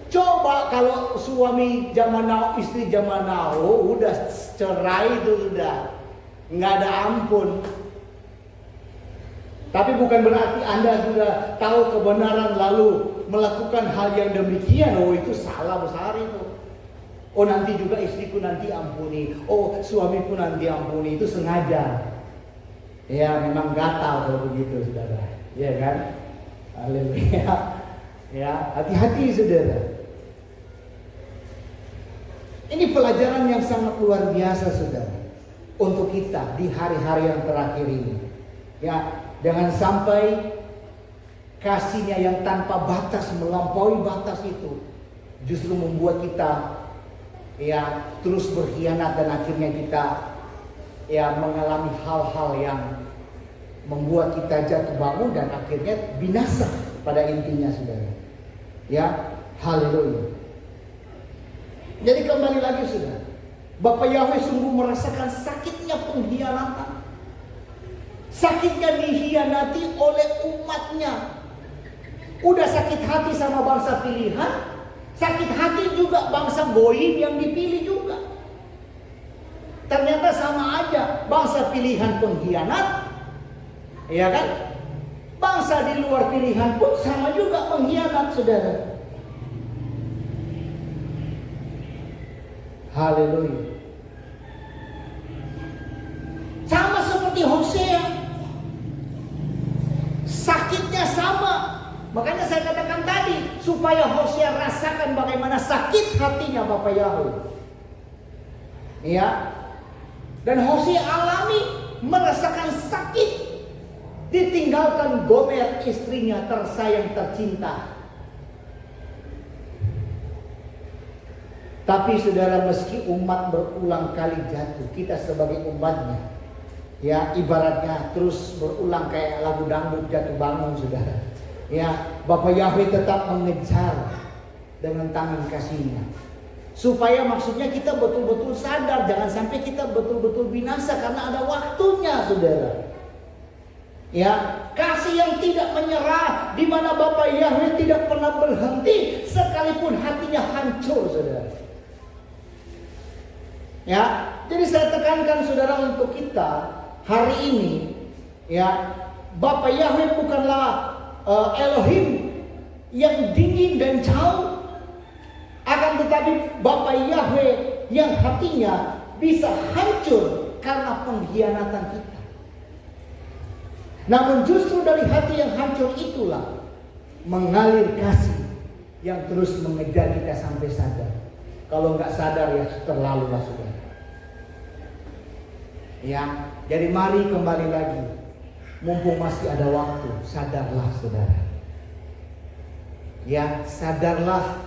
Coba kalau suami zaman now, istri zaman now, udah cerai itu sudah nggak ada ampun. Tapi bukan berarti Anda sudah tahu kebenaran lalu melakukan hal yang demikian. Itu salah besar itu. Nanti juga istriku nanti ampuni. Suamiku nanti ampuni. Itu sengaja. Ya memang gatal kalau begitu saudara. Ya kan? Haleluya. Ya, hati-hati saudara. Ini pelajaran yang sangat luar biasa saudara, untuk kita di hari-hari yang terakhir ini. Ya, jangan sampai kasihnya yang tanpa batas, melampaui batas itu justru membuat kita ya terus berkhianat, dan akhirnya kita ya mengalami hal-hal yang membuat kita jatuh bangun dan akhirnya binasa pada intinya saudara. Ya, Haleluya. Jadi kembali lagi sudah, Bapak Yahweh sungguh merasakan sakitnya pengkhianatan. Sakitnya dikhianati oleh umatnya. Udah sakit hati sama bangsa pilihan, sakit hati juga bangsa goyim yang dipilih juga. Ternyata sama aja, bangsa pilihan pengkhianat, ya kan? Bangsa di luar pilihan pun sama juga pengkhianat, saudara. Haleluya. Sama seperti Hosea, sakitnya sama. Makanya saya katakan tadi, supaya Hosea rasakan bagaimana sakit hatinya Bapak Yahweh. Ya. Dan Hosea alami merasakan sakit ditinggalkan Gomer, istrinya tersayang tercinta. Tapi saudara, meski umat berulang kali jatuh, kita sebagai umatnya, ya ibaratnya terus berulang kayak lagu dangdut jatuh bangun, saudara. Ya, Bapak Yahweh tetap mengejar dengan tangan kasih-Nya. Supaya maksudnya kita betul-betul sadar, jangan sampai kita betul-betul binasa karena ada waktunya, saudara. Ya, kasih yang tidak menyerah, di mana Bapak Yahweh tidak pernah berhenti sekalipun hatinya hancur, saudara. Ya, jadi saya tekankan saudara untuk kita hari ini, ya, Bapak Yahweh bukanlah Elohim yang dingin dan jauh, akan tetapi Bapak Yahweh yang hatinya bisa hancur karena pengkhianatan kita. Namun justru dari hati yang hancur itulah mengalir kasih yang terus mengejar kita sampai sadar. Kalau nggak sadar ya terlalu lah, saudara. Ya, jadi mari kembali lagi, mumpung masih ada waktu, sadarlah saudara. Ya, sadarlah,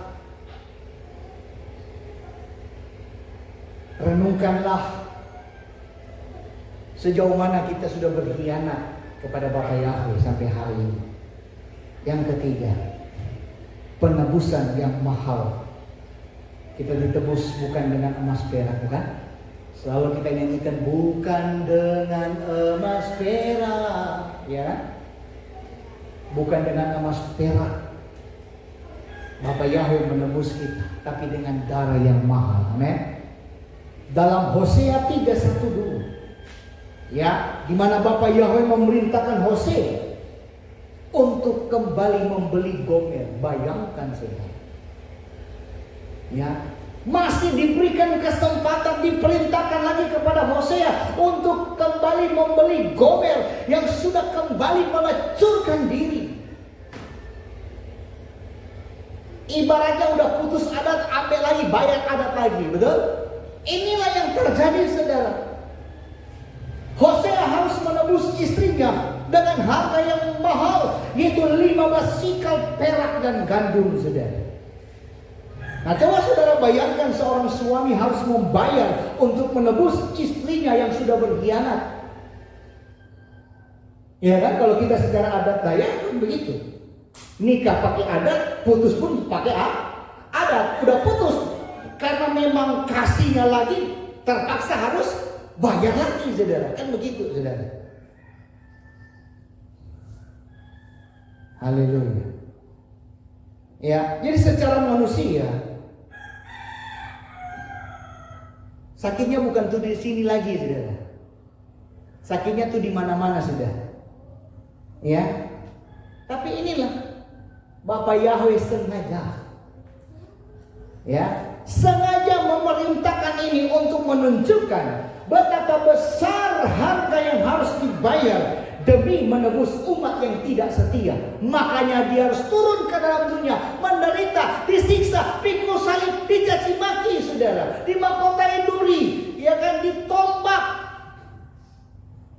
renungkanlah sejauh mana kita sudah berkhianat kepada Bapak Yahweh sampai hari ini. Yang ketiga, penebusan yang mahal. Kita ditebus bukan dengan emas perak, bukan? Selalu kita nyanyikan bukan dengan emas perak, ya, bukan dengan emas perak. Bapak Yahweh menebus kita, tapi dengan darah yang mahal. Amin. Dalam Hosea 3:1 dulu, ya, di mana Bapak Yahweh memerintahkan Hosea untuk kembali membeli Gomer. Bayangkan saudara, ya. Masih diberikan kesempatan, diperintahkan lagi kepada Hosea untuk kembali membeli Gomer yang sudah kembali mengecurkan diri. Ibaratnya udah putus adat, ambil lagi, bayar adat lagi, betul? Inilah yang terjadi, saudara. Hosea harus menebus istrinya dengan harga yang mahal, yaitu 15 sikal perak dan gandum, saudara. Nah, coba saudara bayangkan seorang suami harus membayar untuk menebus istrinya yang sudah berkhianat. Ya kan, kalau kita secara adat Dayak kan begitu. Nikah pakai adat, putus pun pakai adat. Udah putus karena memang kasihnya lagi, terpaksa harus bayar lagi, saudara. Kan begitu, saudara. Haleluya. Ya, jadi secara manusia sakitnya bukan tuh di sini lagi, saudara. Sakitnya tuh di mana-mana, sudah. Ya. Tapi inilah Bapak Yahweh sengaja, ya, sengaja memerintahkan ini untuk menunjukkan betapa besar harga yang harus dibayar demi menebus umat yang tidak setia. Makanya dia harus turun ke dalam dunia, menderita, disiksa, pikul salib, dicaci maki, saudara, dimahkotai duri, ya kan, ditombak,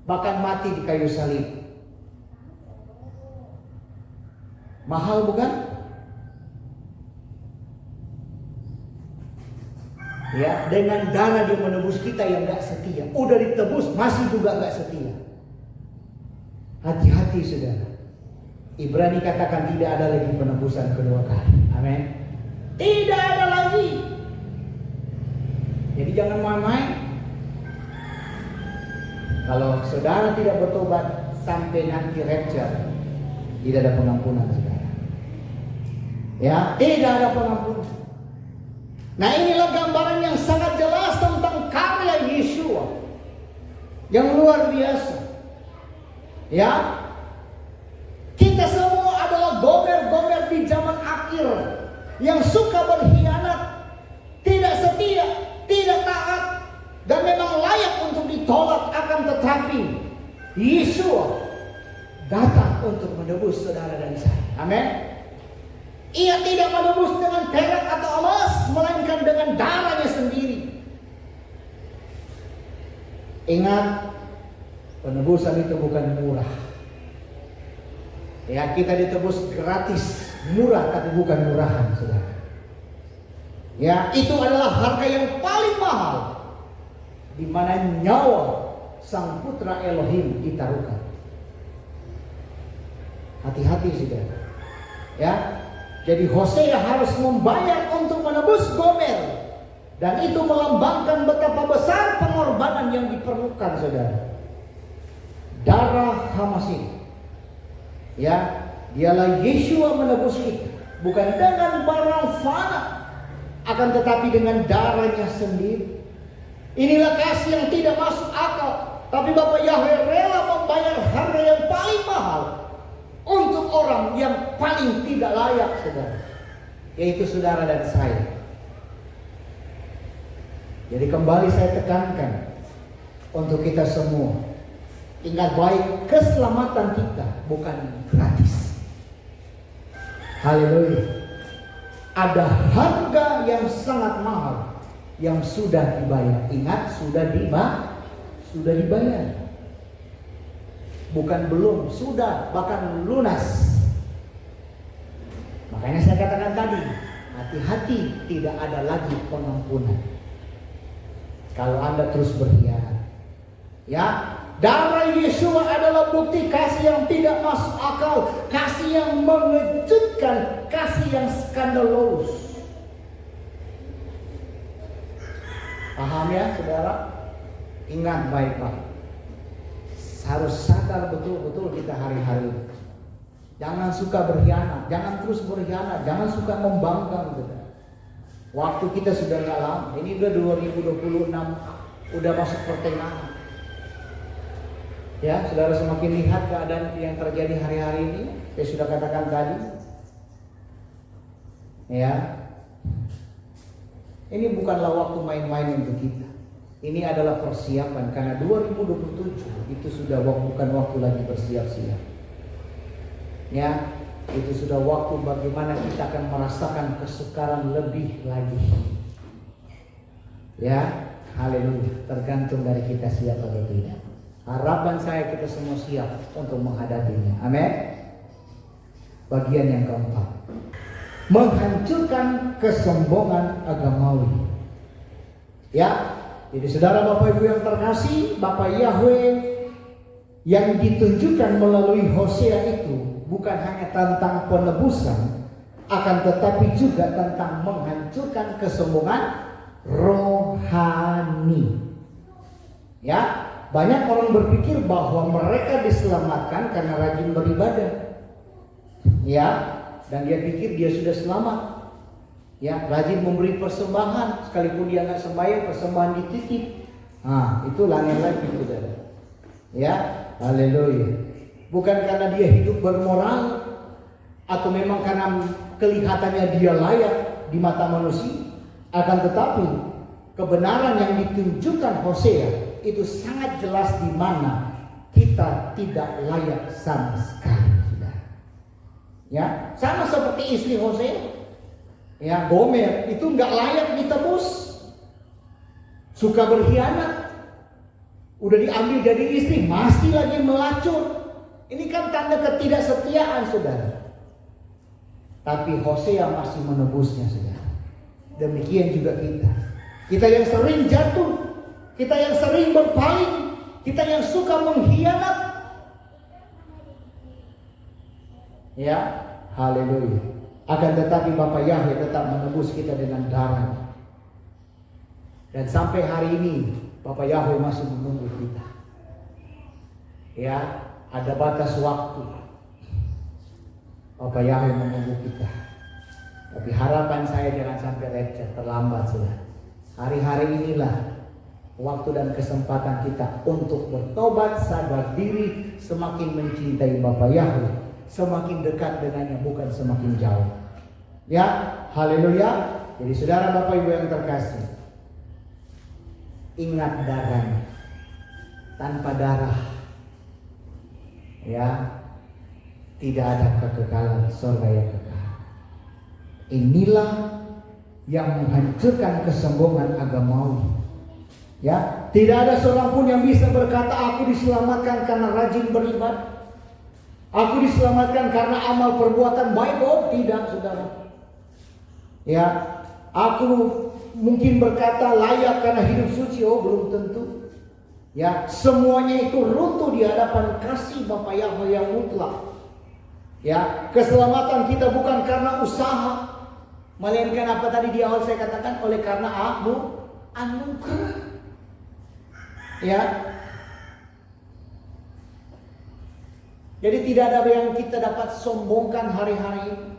bahkan mati di kayu salib. Mahal bukan? Ya, dengan darah dia menebus kita yang gak setia. Udah ditebus masih juga gak setia. Hati-hati, saudara. Ibrani katakan tidak ada lagi penebusan kedua kali. Amin. Tidak ada lagi. Jadi jangan main-main. Kalau saudara tidak bertobat sampai nanti rapture, tidak ada pengampunan saudara. Ya, tidak ada pengampunan. Nah, inilah gambaran yang sangat jelas tentang karya Yeshua yang luar biasa. Ya, kita semua adalah gomer-gomer di zaman akhir yang suka berkhianat, tidak setia, tidak taat, dan memang layak untuk ditolak. Akan tetapi Yeshua datang untuk menebus saudara dan saya. Amin. Ia tidak menebus dengan perak atau emas, melainkan dengan darahnya sendiri. Ingat, penebusan itu bukan murah. Ya, kita ditebus gratis, murah tapi bukan murahan, saudara. Ya, itu adalah harga yang paling mahal, di mana nyawa Sang Putra Elohim ditaruhkan. Hati-hati, saudara. Ya, jadi Hosea harus membayar untuk menebus Gomer, dan itu melambangkan betapa besar pengorbanan yang diperlukan, saudara. Darah Hamasih. Ya, dialah Yeshua menebus kita, bukan dengan barang fana, akan tetapi dengan darahnya sendiri. Inilah kasih yang tidak masuk akal, tapi Bapa Yahweh rela membayar harga yang paling mahal untuk orang yang paling tidak layak, saudara, yaitu saudara dan saya. Jadi kembali saya tekankan untuk kita semua, ingat baik, keselamatan kita bukan gratis. Haleluya. Ada harga yang sangat mahal yang sudah dibayar. Ingat, sudah dibayar. Bukan belum, sudah, bahkan lunas. Makanya saya katakan tadi, hati-hati, tidak ada lagi pengampunan kalau Anda terus berkhianat. Ya, darah Yeshua adalah bukti kasih yang tidak masuk akal, kasih yang mengejutkan, kasih yang skandalous. Paham ya, saudara? Ingat baik-baik. Harus sadar betul-betul kita hari-hari ini. Jangan suka berkhianat, jangan terus berkhianat, jangan suka membangkang, saudara. Waktu kita sudah nggak lama. Ini udah 2026, udah masuk pertengahan. Ya, saudara semakin lihat keadaan yang terjadi hari-hari ini. Saya sudah katakan tadi. Ya, ini bukanlah waktu main-main untuk kita. Ini adalah persiapan, karena 2027 itu sudah bukan waktu lagi bersiap-siap. Ya, itu sudah waktu bagaimana kita akan merasakan kesukaran lebih lagi. Ya, haleluya. Tergantung dari kita siap atau tidak. Harapan saya kita semua siap untuk menghadapinya. Amin. Bagian yang keempat, menghancurkan kesombongan agamawi. Ya, jadi saudara Bapak Ibu yang terkasih, Bapak Yahweh yang ditunjukkan melalui Hosea itu bukan hanya tentang penebusan, akan tetapi juga tentang menghancurkan kesombongan rohani. Ya, banyak orang berpikir bahwa mereka diselamatkan karena rajin beribadah. Ya, dan dia pikir dia sudah selamat. Ya, rajin memberi persembahan, sekalipun dia nggak sembahyang, persembahan dititip. Nah, itu lain lagi, saudara. Ya, haleluya. Bukan karena dia hidup bermoral, atau memang karena kelihatannya dia layak di mata manusia. Akan tetapi kebenaran yang ditunjukkan Hosea itu sangat jelas, di mana kita tidak layak sama sekali, saudara. Ya, sama seperti istri Hosea. Ya, Gomer itu nggak layak ditebus, suka berkhianat, udah diambil jadi istri, masih lagi melacur. Ini kan tanda ketidaksetiaan, saudara. Tapi Hosea masih menebusnya, saudara. Demikian juga kita yang sering jatuh, kita yang sering berpaling, kita yang suka mengkhianat. Ya, haleluya. Akan tetapi Bapa Yahweh tetap menebus kita dengan darah. Dan sampai hari ini Bapa Yahweh masih menunggu kita. Ya, ada batas waktu Bapa Yahweh menunggu kita. Tapi harapan saya jangan sampai lecet, terlambat sudah. Hari-hari inilah waktu dan kesempatan kita untuk bertobat, sadar diri, semakin mencintai Bapa Yahweh, semakin dekat dengannya, bukan semakin jauh. Ya, haleluya. Jadi saudara Bapak Ibu yang terkasih, ingat darahnya. Tanpa darah, ya, tidak ada kekekalan surga yang kekal. Inilah yang menghancurkan kesombongan agamawi. Ya, tidak ada seorang pun yang bisa berkata aku diselamatkan karena rajin beribadah. Aku diselamatkan karena amal perbuatan baik. Oh, tidak, saudara. Ya, aku mungkin berkata layak karena hidup suci. Oh, belum tentu. Ya, semuanya itu runtuh di hadapan kasih Bapa Yahweh yang mutlak. Ya, keselamatan kita bukan karena usaha, melainkan apa tadi di awal saya katakan, oleh karena anugerah. Ya. Jadi tidak ada yang kita dapat sombongkan hari-hari ini.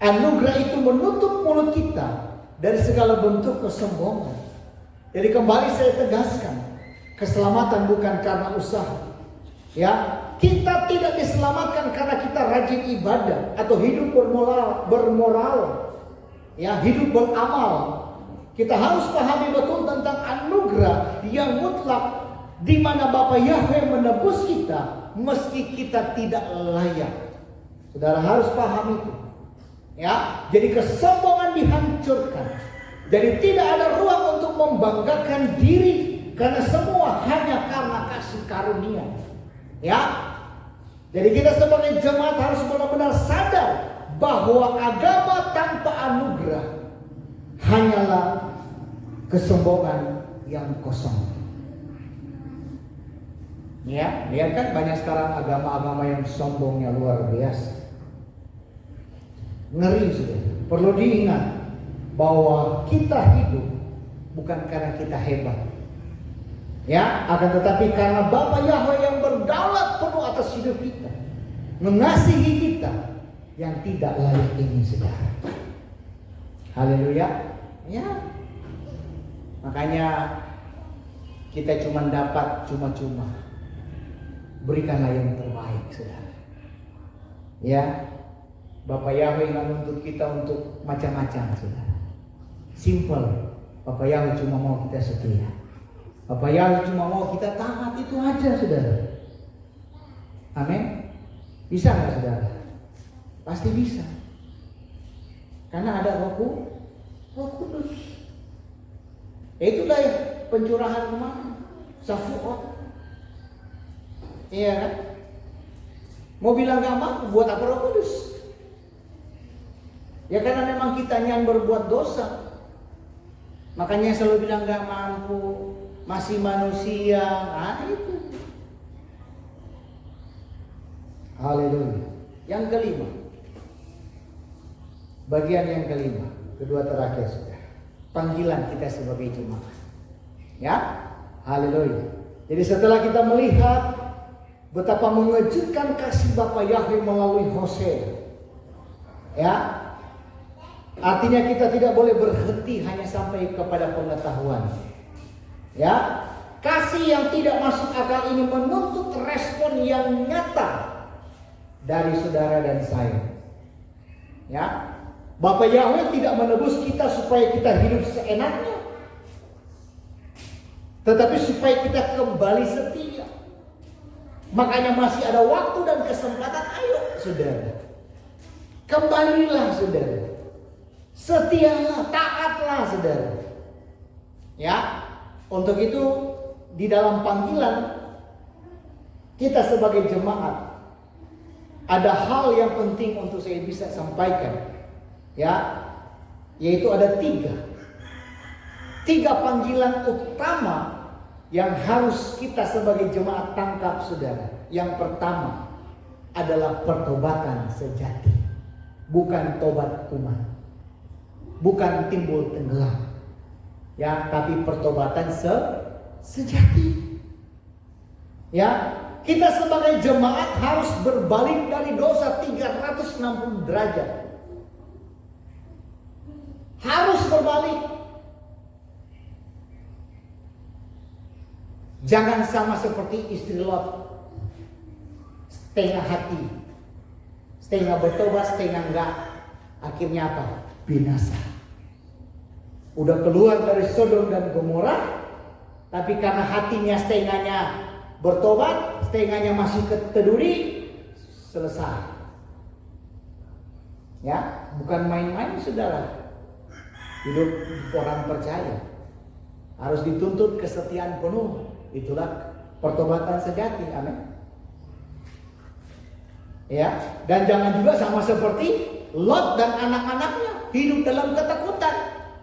Anugerah itu menutup mulut kita dari segala bentuk kesombongan. Jadi kembali saya tegaskan, keselamatan bukan karena usaha. Ya, kita tidak diselamatkan karena kita rajin ibadah atau hidup bermoral, ya, hidup beramal. Kita harus pahami betul tentang anugerah yang mutlak, di mana Bapa Yahweh menebus kita meski kita tidak layak. Saudara harus paham itu. Ya, jadi kesombongan dihancurkan. Jadi tidak ada ruang untuk membanggakan diri, karena semua hanya karena kasih karunia. Ya, jadi kita sebagai jemaat harus benar-benar sadar bahwa agama tanpa anugerah hanyalah kesombongan yang kosong. Ya, lihat kan banyak sekarang agama-agama yang sombongnya luar biasa. Ngeri sudah. Perlu diingat bahwa kita hidup bukan karena kita hebat. Ya, akan tetapi karena Bapa Yahweh yang berdaulat penuh atas hidup kita, mengasihi kita yang tidak layak ini, saudara. Haleluya. Ya. Makanya kita cuma dapat cuma-cuma. Berikanlah yang terbaik, saudara. Ya. Bapa Yahweh nggak menuntut kita untuk macam-macam, saudara. Simple. Bapa Yahweh cuma mau kita setia. Bapa Yahweh cuma mau kita taat, itu aja, saudara. Amin. Bisa nggak, saudara? Pasti bisa. Karena ada Roh Kudus. Itulah ya pencurahan kemarin, Safuot. Iya kan? Mau bilang gak mampu, buat apa Roh Kudus? Ya karena memang kita yang berbuat dosa. Makanya selalu bilang gak mampu, masih manusia. Itu. Haleluya. Yang kelima, bagian yang kelima, kedua terakhir sudah, panggilan kita sebagai jemaat. Ya, haleluya. Jadi setelah kita melihat betapa mengejutkan kasih Bapa Yahweh melalui Hosea, ya, artinya kita tidak boleh berhenti hanya sampai kepada pengetahuan. Ya, kasih yang tidak masuk akal ini menuntut respon yang nyata dari saudara dan saya. Ya, Bapa Yahweh tidak menebus kita supaya kita hidup seenaknya, tetapi supaya kita kembali setia. Makanya masih ada waktu dan kesempatan. Ayo saudara, kembalilah saudara, setialah, taatlah saudara. Ya, untuk itu di dalam panggilan kita sebagai jemaat ada hal yang penting untuk saya bisa sampaikan. Ya, yaitu ada tiga panggilan utama yang harus kita sebagai jemaat tangkap, saudara. Yang pertama adalah pertobatan sejati. bukan tobat kumat, bukan timbul tenggelam, ya, tapi pertobatan sejati. Ya, kita sebagai jemaat harus berbalik dari dosa 360 derajat. Harus berbalik. Jangan sama seperti istri Lot, setengah hati, setengah bertobat, setengah enggak. Akhirnya apa? Binasa. Udah keluar dari Sodom dan Gomora, tapi karena hatinya setengahnya bertobat, setengahnya masih keteduri, selesai. Ya, bukan main-main saudara. Hidup orang percaya harus dituntut kesetiaan penuh. Itulah pertobatan sejati. Amin. Ya, dan jangan juga sama seperti Lot dan anak-anaknya hidup dalam ketakutan.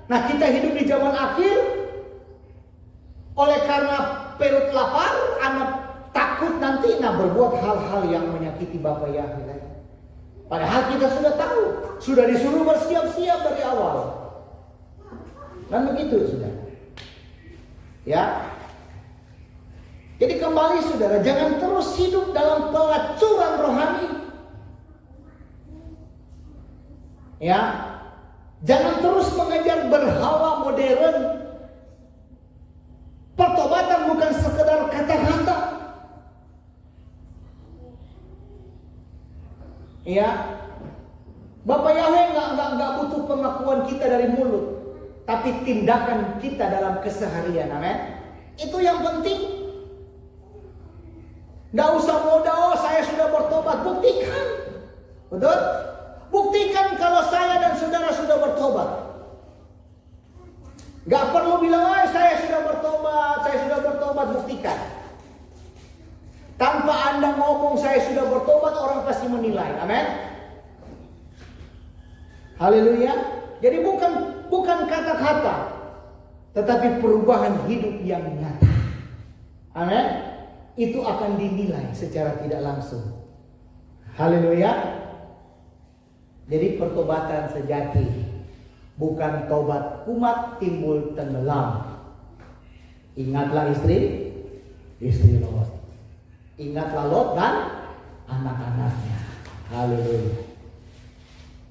Nah, kita hidup di zaman akhir, oleh karena perut lapar, anak takut nanti berbuat hal-hal yang menyakiti Bapa Yahweh. Padahal kita sudah tahu, sudah disuruh bersiap-siap dari awal. Dan begitu sudah. Ya. Jadi kembali saudara, jangan terus hidup dalam pelacuran rohani. Ya. Jangan terus mengejar berhala modern. Pertobatan bukan sekedar kata-kata. Ya. Bapak Yahweh nggak butuh pengakuan kita dari mulut, tapi tindakan kita dalam keseharian. Amin. Itu yang penting. Nggak usah modal, saya sudah bertobat. Buktikan. Betul? Buktikan kalau saya dan saudara sudah bertobat. Nggak perlu bilang, saya sudah bertobat. Buktikan. Tanpa Anda ngomong saya sudah bertobat, orang pasti menilai. Amin. Haleluya. Jadi bukan kata-kata, tetapi perubahan hidup yang nyata. Amin. Itu akan dinilai secara tidak langsung. Haleluya. Jadi pertobatan sejati bukan tobat kumat timbul tenggelam. Ingatlah istri Lot. Ingatlah Lot dan anak-anaknya. Haleluya.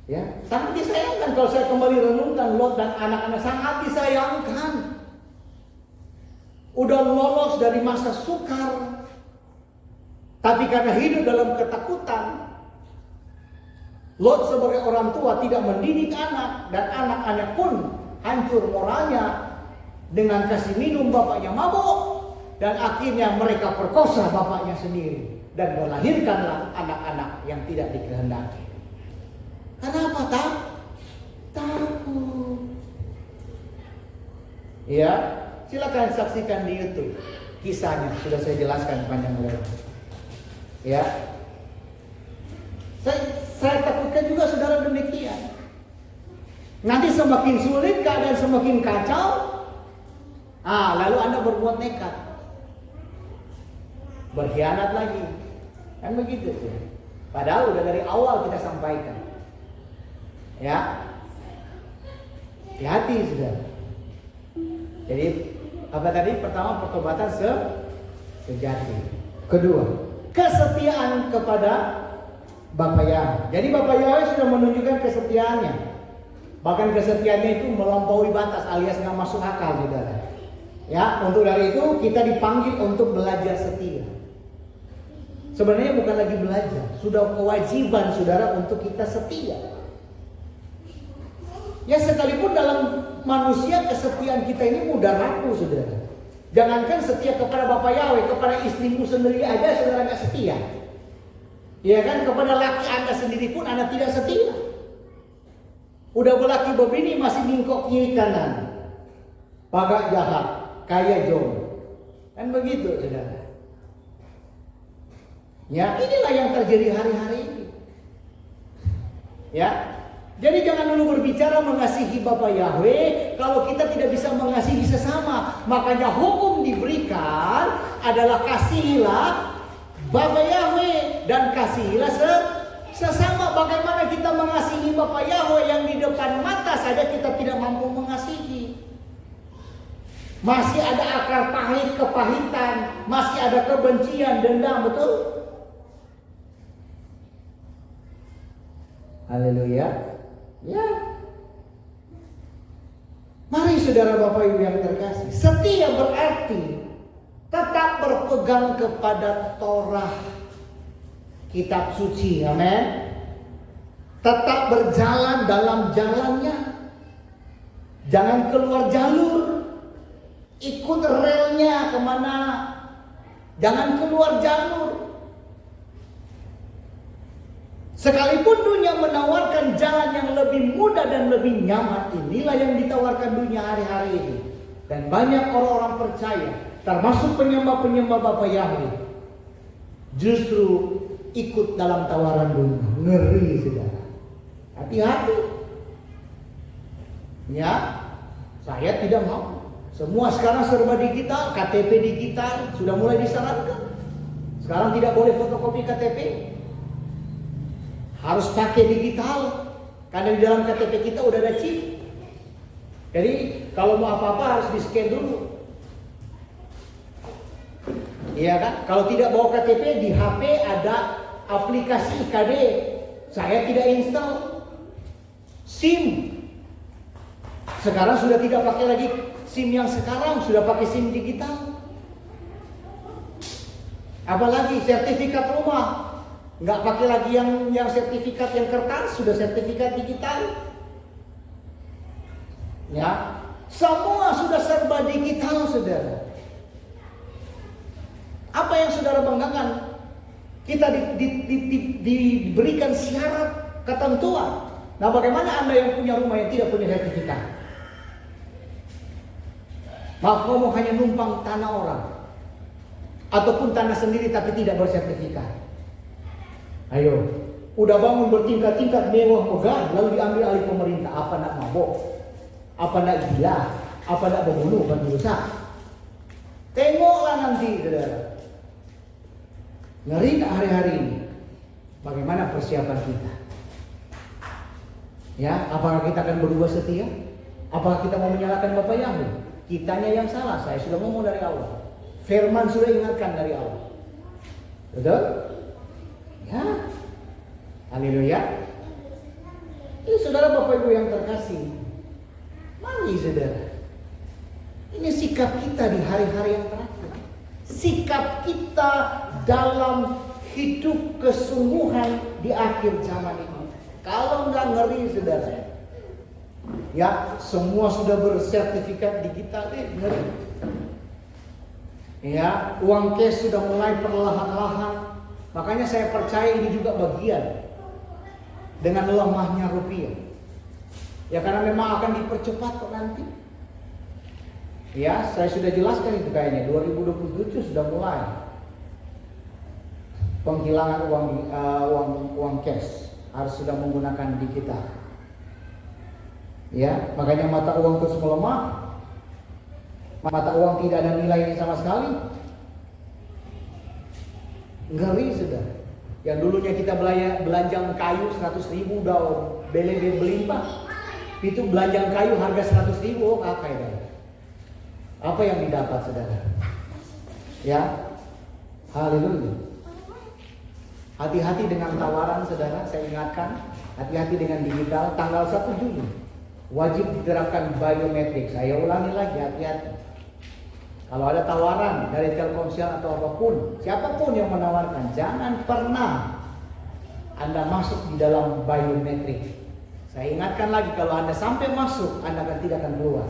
Ya, sangat disayangkan kalau saya kembali renungkan Lot dan anak-anak, sangat disayangkan. Udah lolos dari masa sukar, tapi karena hidup dalam ketakutan, Lot sebagai orang tua tidak mendidik anak, dan anak-anak pun hancur moralnya dengan kasih minum bapaknya mabuk, dan akhirnya mereka perkosa bapaknya sendiri dan melahirkanlah anak-anak yang tidak dikehendaki. Kenapa takut? Ya, silakan saksikan di YouTube kisahnya, sudah saya jelaskan panjang lebar. Ya, saya takutkan juga saudara demikian. Nanti semakin sulit, keadaan semakin kacau, lalu Anda berbuat nekat, berkhianat lagi, kan begitu sih. Padahal udah dari awal kita sampaikan. Ya, hati-hati sudah. Jadi apa tadi? Pertama, pertobatan sejati. Kedua, kesetiaan kepada Bapa Yahweh. Jadi Bapa Yahweh sudah menunjukkan kesetiaannya. Bahkan kesetiaannya itu melampaui batas, alias nggak masuk akal, saudara. Ya, untuk dari itu kita dipanggil untuk belajar setia. Sebenarnya bukan lagi belajar, sudah kewajiban saudara untuk kita setia. Ya, sekalipun dalam manusia kesetiaan kita ini mudah rapuh, saudara. Jangankan setia kepada Bapa Yahweh, kepada istrimu sendiri aja saudara nggak setia. Ya kan, kepada laki Anda sendiri pun Anda tidak setia. Udah berlaki berbini masih ningkok kiri kanan, pagak jahat, kaya jom, kan begitu saudara. Ya, inilah yang terjadi hari-hari ini. Ya. Jadi jangan dulu berbicara mengasihi Bapa Yahweh kalau kita tidak bisa mengasihi sesama. Makanya hukum diberikan adalah kasihilah Bapa Yahweh dan kasihilah sesama. Bagaimana kita kita mengasihi Bapak Yahweh yang di depan mata saja kita tidak mampu mengasihi. Masih ada akar pahit, kepahitan, masih ada kebencian, dendam, betul? Haleluya. Ya. Mari saudara Bapak Ibu yang terkasih, setia berarti tetap berpegang kepada Torah, kitab suci, amin. Tetap berjalan dalam jalannya. Jangan keluar jalur. Ikut relnya kemana. Jangan keluar jalur. Sekalipun dunia menawarkan jalan yang lebih mudah dan lebih nyaman, inilah yang ditawarkan dunia hari-hari ini. Dan banyak orang-orang percaya, termasuk penyembah-penyembah Bapak Yahweh, justru ikut dalam tawaran dunia. Ngeri saudara. Hati-hati. Ya, saya tidak mau. Semua sekarang serba digital, KTP digital sudah mulai disarankan. Sekarang tidak boleh fotokopi KTP. Harus pakai digital. Karena di dalam KTP kita udah ada chip. Jadi kalau mau apa-apa harus di-scan dulu. Iya kan? Kalau tidak bawa KTP, di HP ada aplikasi IKD. Saya tidak install. SIM. Sekarang sudah tidak pakai lagi SIM yang sekarang, sudah pakai SIM digital. Apalagi sertifikat rumah. Nggak pakai lagi yang sertifikat yang kertas, sudah sertifikat digital. Ya, semua sudah serba digital, saudara. Apa yang saudara banggakan? Kita diberikan syarat ketentuan. Nah, bagaimana Anda yang punya rumah yang tidak punya sertifikat? Maaf ngomong, hanya numpang tanah orang, ataupun tanah sendiri tapi tidak bersertifikat. Ayo, udah bangun bertingkat-tingkat mewah megah, lalu diambil alih pemerintah. Apa nak mabok? Apa nak gila? Apa nak membunuh, kan dosa? Tengoklah nanti, saudara. Ngeri tak hari-hari ini? Bagaimana persiapan kita? Ya, apakah kita akan berubah setia? Apakah kita mau menyalahkan Bapak Yahweh? Kitanya yang salah. Saya sudah ngomong dari awal. Firman sudah ingatkan dari awal. Betul? Ya. Haleluya. Ini saudara Bapak Ibu yang terkasih. Mari saudara. Ini sikap kita di hari-hari yang terakhir. Sikap kita dalam hidup kesungguhan di akhir zaman ini. Kalau nggak ngeri saudara. Ya, semua sudah bersertifikat digital, ngeri. Ya, uang cash sudah mulai perlahan-lahan. Makanya saya percaya ini juga bagian dengan lemahnya rupiah. Ya, karena memang akan dipercepat kok nanti. Ya, saya sudah jelaskan itu kayaknya 2027 sudah mulai penghilangan uang cash, harus sudah menggunakan digital. Ya, makanya mata uang terus melemah. Mata uang tidak ada nilainya sama sekali. Ngeri sudah. Yang dulunya kita belanjang kayu 100.000 udah bele berlimpah. Itu belanjang kayu harga 100.000, oh kakak ya. Apa yang didapat saudara? Ya, haleluya. Hati-hati dengan tawaran saudara, saya ingatkan. Hati-hati dengan digital. Tanggal 1 Juli wajib diterapkan biometrik. Saya ulangi lagi, hati-hati. Kalau ada tawaran dari Telkomsel atau apapun, siapapun yang menawarkan, jangan pernah Anda masuk di dalam biometrik. Saya ingatkan lagi, kalau Anda sampai masuk, Anda tidak akan keluar.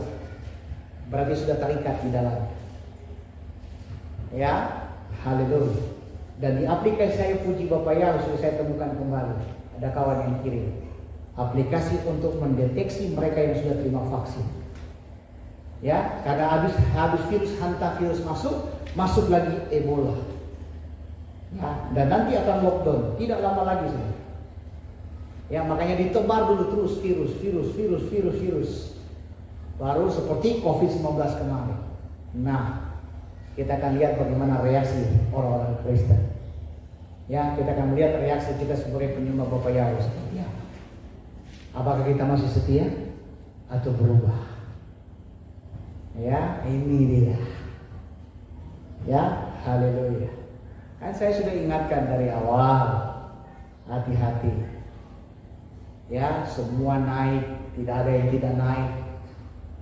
Berarti sudah terikat di dalam. Ya, haleluya. Dan di aplikasi saya, puji Bapak Yahweh, sudah saya temukan kembali. Ada kawan yang kirim aplikasi untuk mendeteksi mereka yang sudah terima vaksin. Ya, karena habis virus hantavirus masuk lagi Ebola. Ya, dan nanti akan lockdown, tidak lama lagi saja. Ya, makanya ditebar dulu terus virus. Baru seperti COVID-19 kemarin. Nah, kita akan lihat bagaimana reaksi orang-orang Kristen. Ya, kita akan melihat reaksi kita sebagai penyembah Bapak Yahweh seperti apa. Apakah kita masih setia atau berubah? Ya, ini dia. Ya, haleluya. Kan saya sudah ingatkan dari awal, hati-hati. Ya, semua naik, tidak ada yang tidak naik.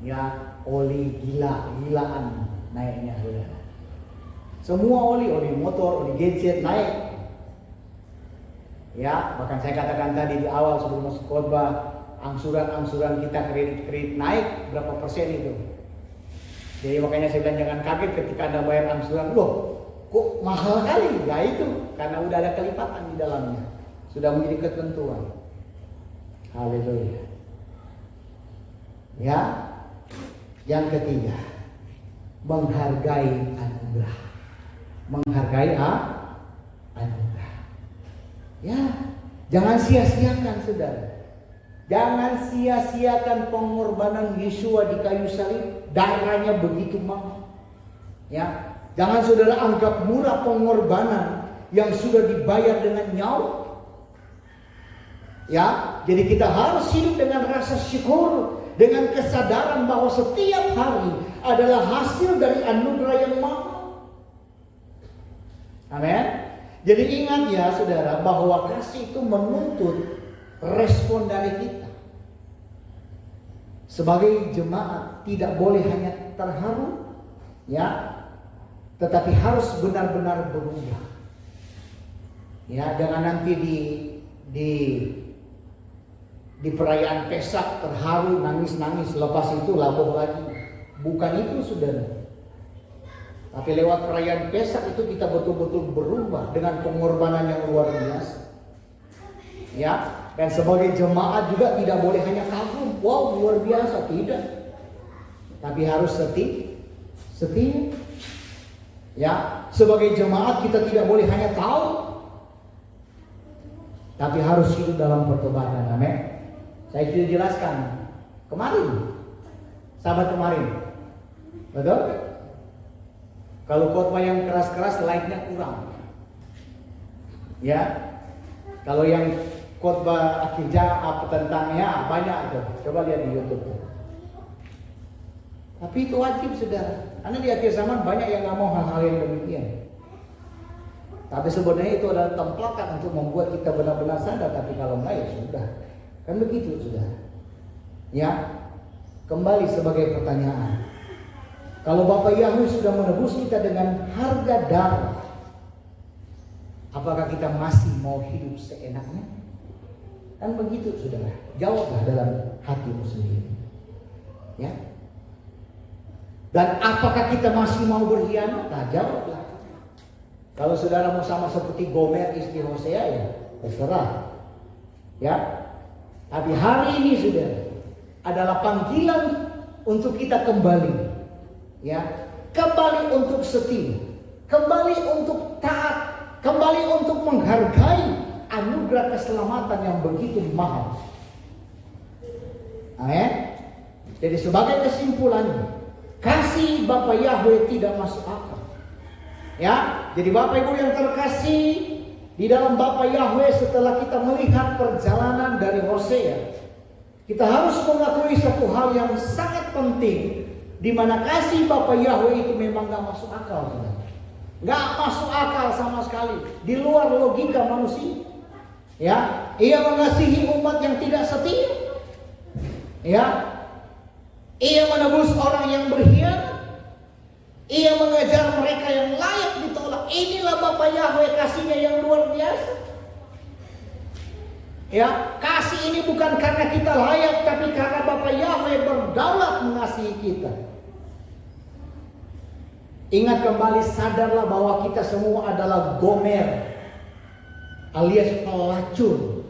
Ya, oli gila-gilaan naiknya, saudara. Semua oli motor, oli gadget naik. Ya, bahkan saya katakan tadi di awal sebelum masuk khotbah, angsuran kita kredit naik berapa persen itu. Jadi makanya saya bilang jangan kaget ketika Anda bayar angsuran, loh kok mahal kali? Ya itu, karena udah ada kelipatan di dalamnya. Sudah menjadi ketentuan. Haleluya. Ya, yang ketiga, menghargai anugerah. Menghargai anugerah. Ya, jangan sia-siakan saudara. Jangan sia-siakan pengorbanan Yesua di kayu salib, darahnya begitu mahal. Ya, jangan saudara anggap murah pengorbanan yang sudah dibayar dengan nyawa. Ya, jadi kita harus hidup dengan rasa syukur, dengan kesadaran bahwa setiap hari adalah hasil dari anugerah yang mahal. Amin. Jadi ingat ya saudara, bahwa kasih itu menuntut respon dari kita. Sebagai jemaat tidak boleh hanya terharu, ya, tetapi harus benar-benar berubah. Ya, jangan nanti di perayaan Pesak terharu, nangis-nangis, lepas itu labuh lagi. Bukan itu saudara. Tapi lewat perayaan Pesak itu kita betul-betul berubah dengan pengorbanan yang luar biasa. Ya, dan sebagai jemaat juga tidak boleh hanya kagum, wow luar biasa, tidak. Tapi harus setia. Ya, sebagai jemaat kita tidak boleh hanya tahu, tapi harus hidup dalam pertobatan. Amin. Saya sudah jelaskan kemarin, sahabat kemarin, betul? Kalau khotbah yang keras-keras like-nya kurang. Ya, kalau yang khotbah akhir apa tentangnya banyak itu. Coba lihat di YouTube. Tapi itu wajib saudara. Karena di akhir zaman banyak yang nggak mau hal-hal yang demikian. Tapi sebenarnya itu adalah templakan untuk membuat kita benar-benar sadar. Tapi kalau enggak ya sudah. Kan begitu saudara. Ya, kembali sebagai pertanyaan. Kalau Bapak Yahweh sudah menebus kita dengan harga darah, apakah kita masih mau hidup seenaknya? Kan begitu saudara. Jawablah dalam hatimu sendiri. Ya. Dan apakah kita masih mau berkhianat? Nah, jawablah. Kalau saudara mau sama seperti Gomer istri Hosea ya terserah. Ya. Tapi hari ini saudara adalah panggilan untuk kita kembali. Ya, kembali untuk setia, kembali untuk taat, kembali untuk menghargai anugerah keselamatan yang begitu mahal. Amin. Jadi sebagai kesimpulannya, kasih Bapak Yahweh tidak masuk akal. Ya, jadi Bapak Ibu yang terkasih di dalam Bapak Yahweh, setelah kita melihat perjalanan dari Hosea, kita harus mengakui satu hal yang sangat penting. Di mana kasih Bapak Yahweh itu memang gak masuk akal, saudara. Gak masuk akal sama sekali, di luar logika manusia. Ya, Ia mengasihi umat yang tidak setia. Ya, Ia menebus orang yang berkhianat. Ia mengejar mereka yang layak ditolak. Inilah Bapak Yahweh, kasihnya yang luar biasa. Ya, kasih ini bukan karena kita layak, tapi karena Bapak Yahweh berdaulat mengasihi kita. Ingat kembali, sadarlah bahwa kita semua adalah Gomer alias pelacur.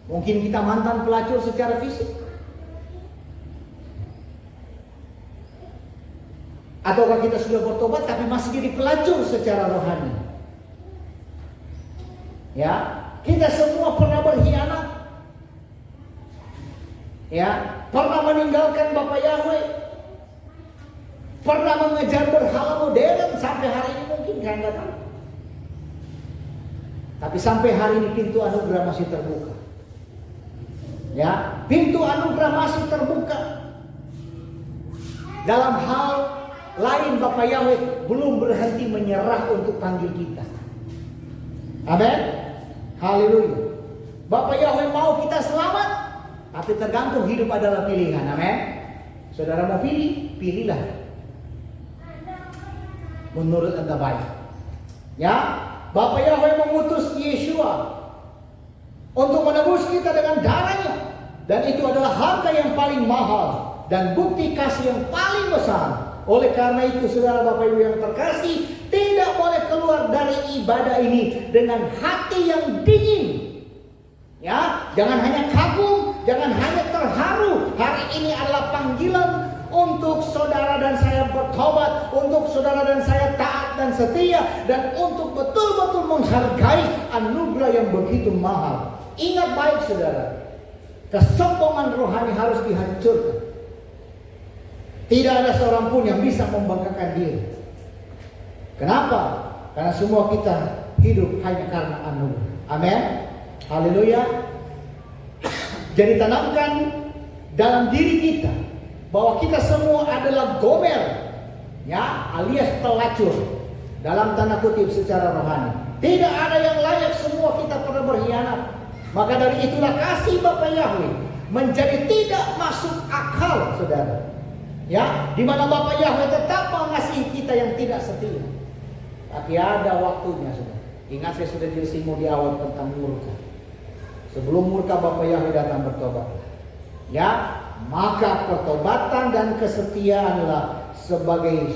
Mungkin kita mantan pelacur secara fisik, ataukah kita sudah bertobat tapi masih jadi pelacur secara rohani. Ya, kita semua pernah berkhianat. Ya, pernah meninggalkan Bapak Yahweh, pernah mengejar berhala modern sampai hari ini mungkin saya nggak tahu. Tapi sampai hari ini pintu anugerah masih terbuka. Ya, pintu anugerah masih terbuka. Dalam hal lain Bapak Yahweh belum berhenti menyerah untuk panggil kita. Amin. Haleluya. Bapak Yahweh mau kita selamat, tapi tergantung hidup adalah pilihan. Amin. Saudara mau pilih, pilihlah menurut Anda baik. Ya, Bapak Yahweh mengutus Yeshua untuk menebus kita dengan darahnya, dan itu adalah harga yang paling mahal dan bukti kasih yang paling besar. Oleh karena itu, saudara Bapak Ibu yang terkasih, tidak boleh keluar dari ibadah ini dengan hati yang dingin. Ya, jangan hanya kagum, jangan hanya terharu. Hari ini adalah panggilan untuk saudara dan saya bertobat, untuk saudara dan saya taat dan setia, dan untuk betul-betul menghargai anugerah yang begitu mahal. Ingat baik saudara, kesombongan rohani harus dihancurkan. Tidak ada seorang pun yang bisa membanggakan diri. Kenapa? Karena semua kita hidup hanya karena anugerah. Amin. Haleluya. Jadi tanamkan dalam diri kita bahwa kita semua adalah gomer, ya, alias pelacur, dalam tanda kutip secara rohani. Tidak ada yang layak, semua kita pernah berkhianat. Maka dari itulah kasih Bapak Yahweh menjadi tidak masuk akal, saudara. Ya, di mana Bapak Yahweh tetap mengasihi kita yang tidak setia. Tapi ada waktunya, saudara. Ingat saya sudah disinggung di awal tentang murka. Sebelum murka Bapak Yahweh datang, bertobat. Ya, maka pertobatan dan kesetiaanlah sebagai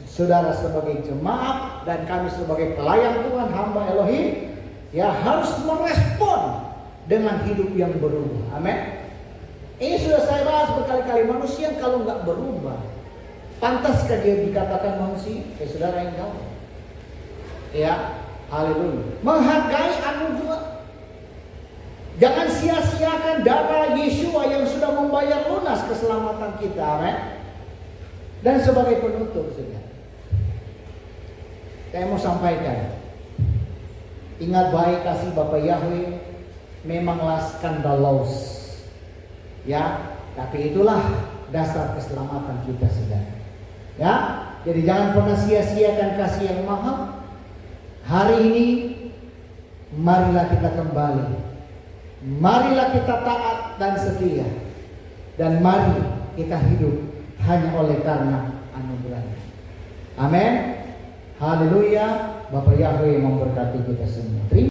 saudara, sebagai jemaat, dan kami sebagai pelayan Tuhan, hamba Elohim, ya, harus merespon dengan hidup yang berubah. Amin. Ini sudah saya bahas berkali-kali. Manusia kalau nggak berubah, pantaskah dia dikatakan manusia? Saudara yang tahu. Ya, haleluya. Menghargai anugerah. Jangan sia-siakan darah Yeshua yang sudah membayar lunas keselamatan kita. Amin. Dan sebagai penutup, saudara, saya mau sampaikan, ingat baik kasih Bapak Yahweh memanglah skandalos. Ya, tapi itulah dasar keselamatan kita, saudara. Ya, jadi jangan pernah sia-siakan kasih yang mahal. Hari ini marilah kita kembali. Marilah kita taat dan setia. Dan mari kita hidup hanya oleh karena anugerahnya. Amin. Haleluya. Bapak Yahweh memberkati kita semua.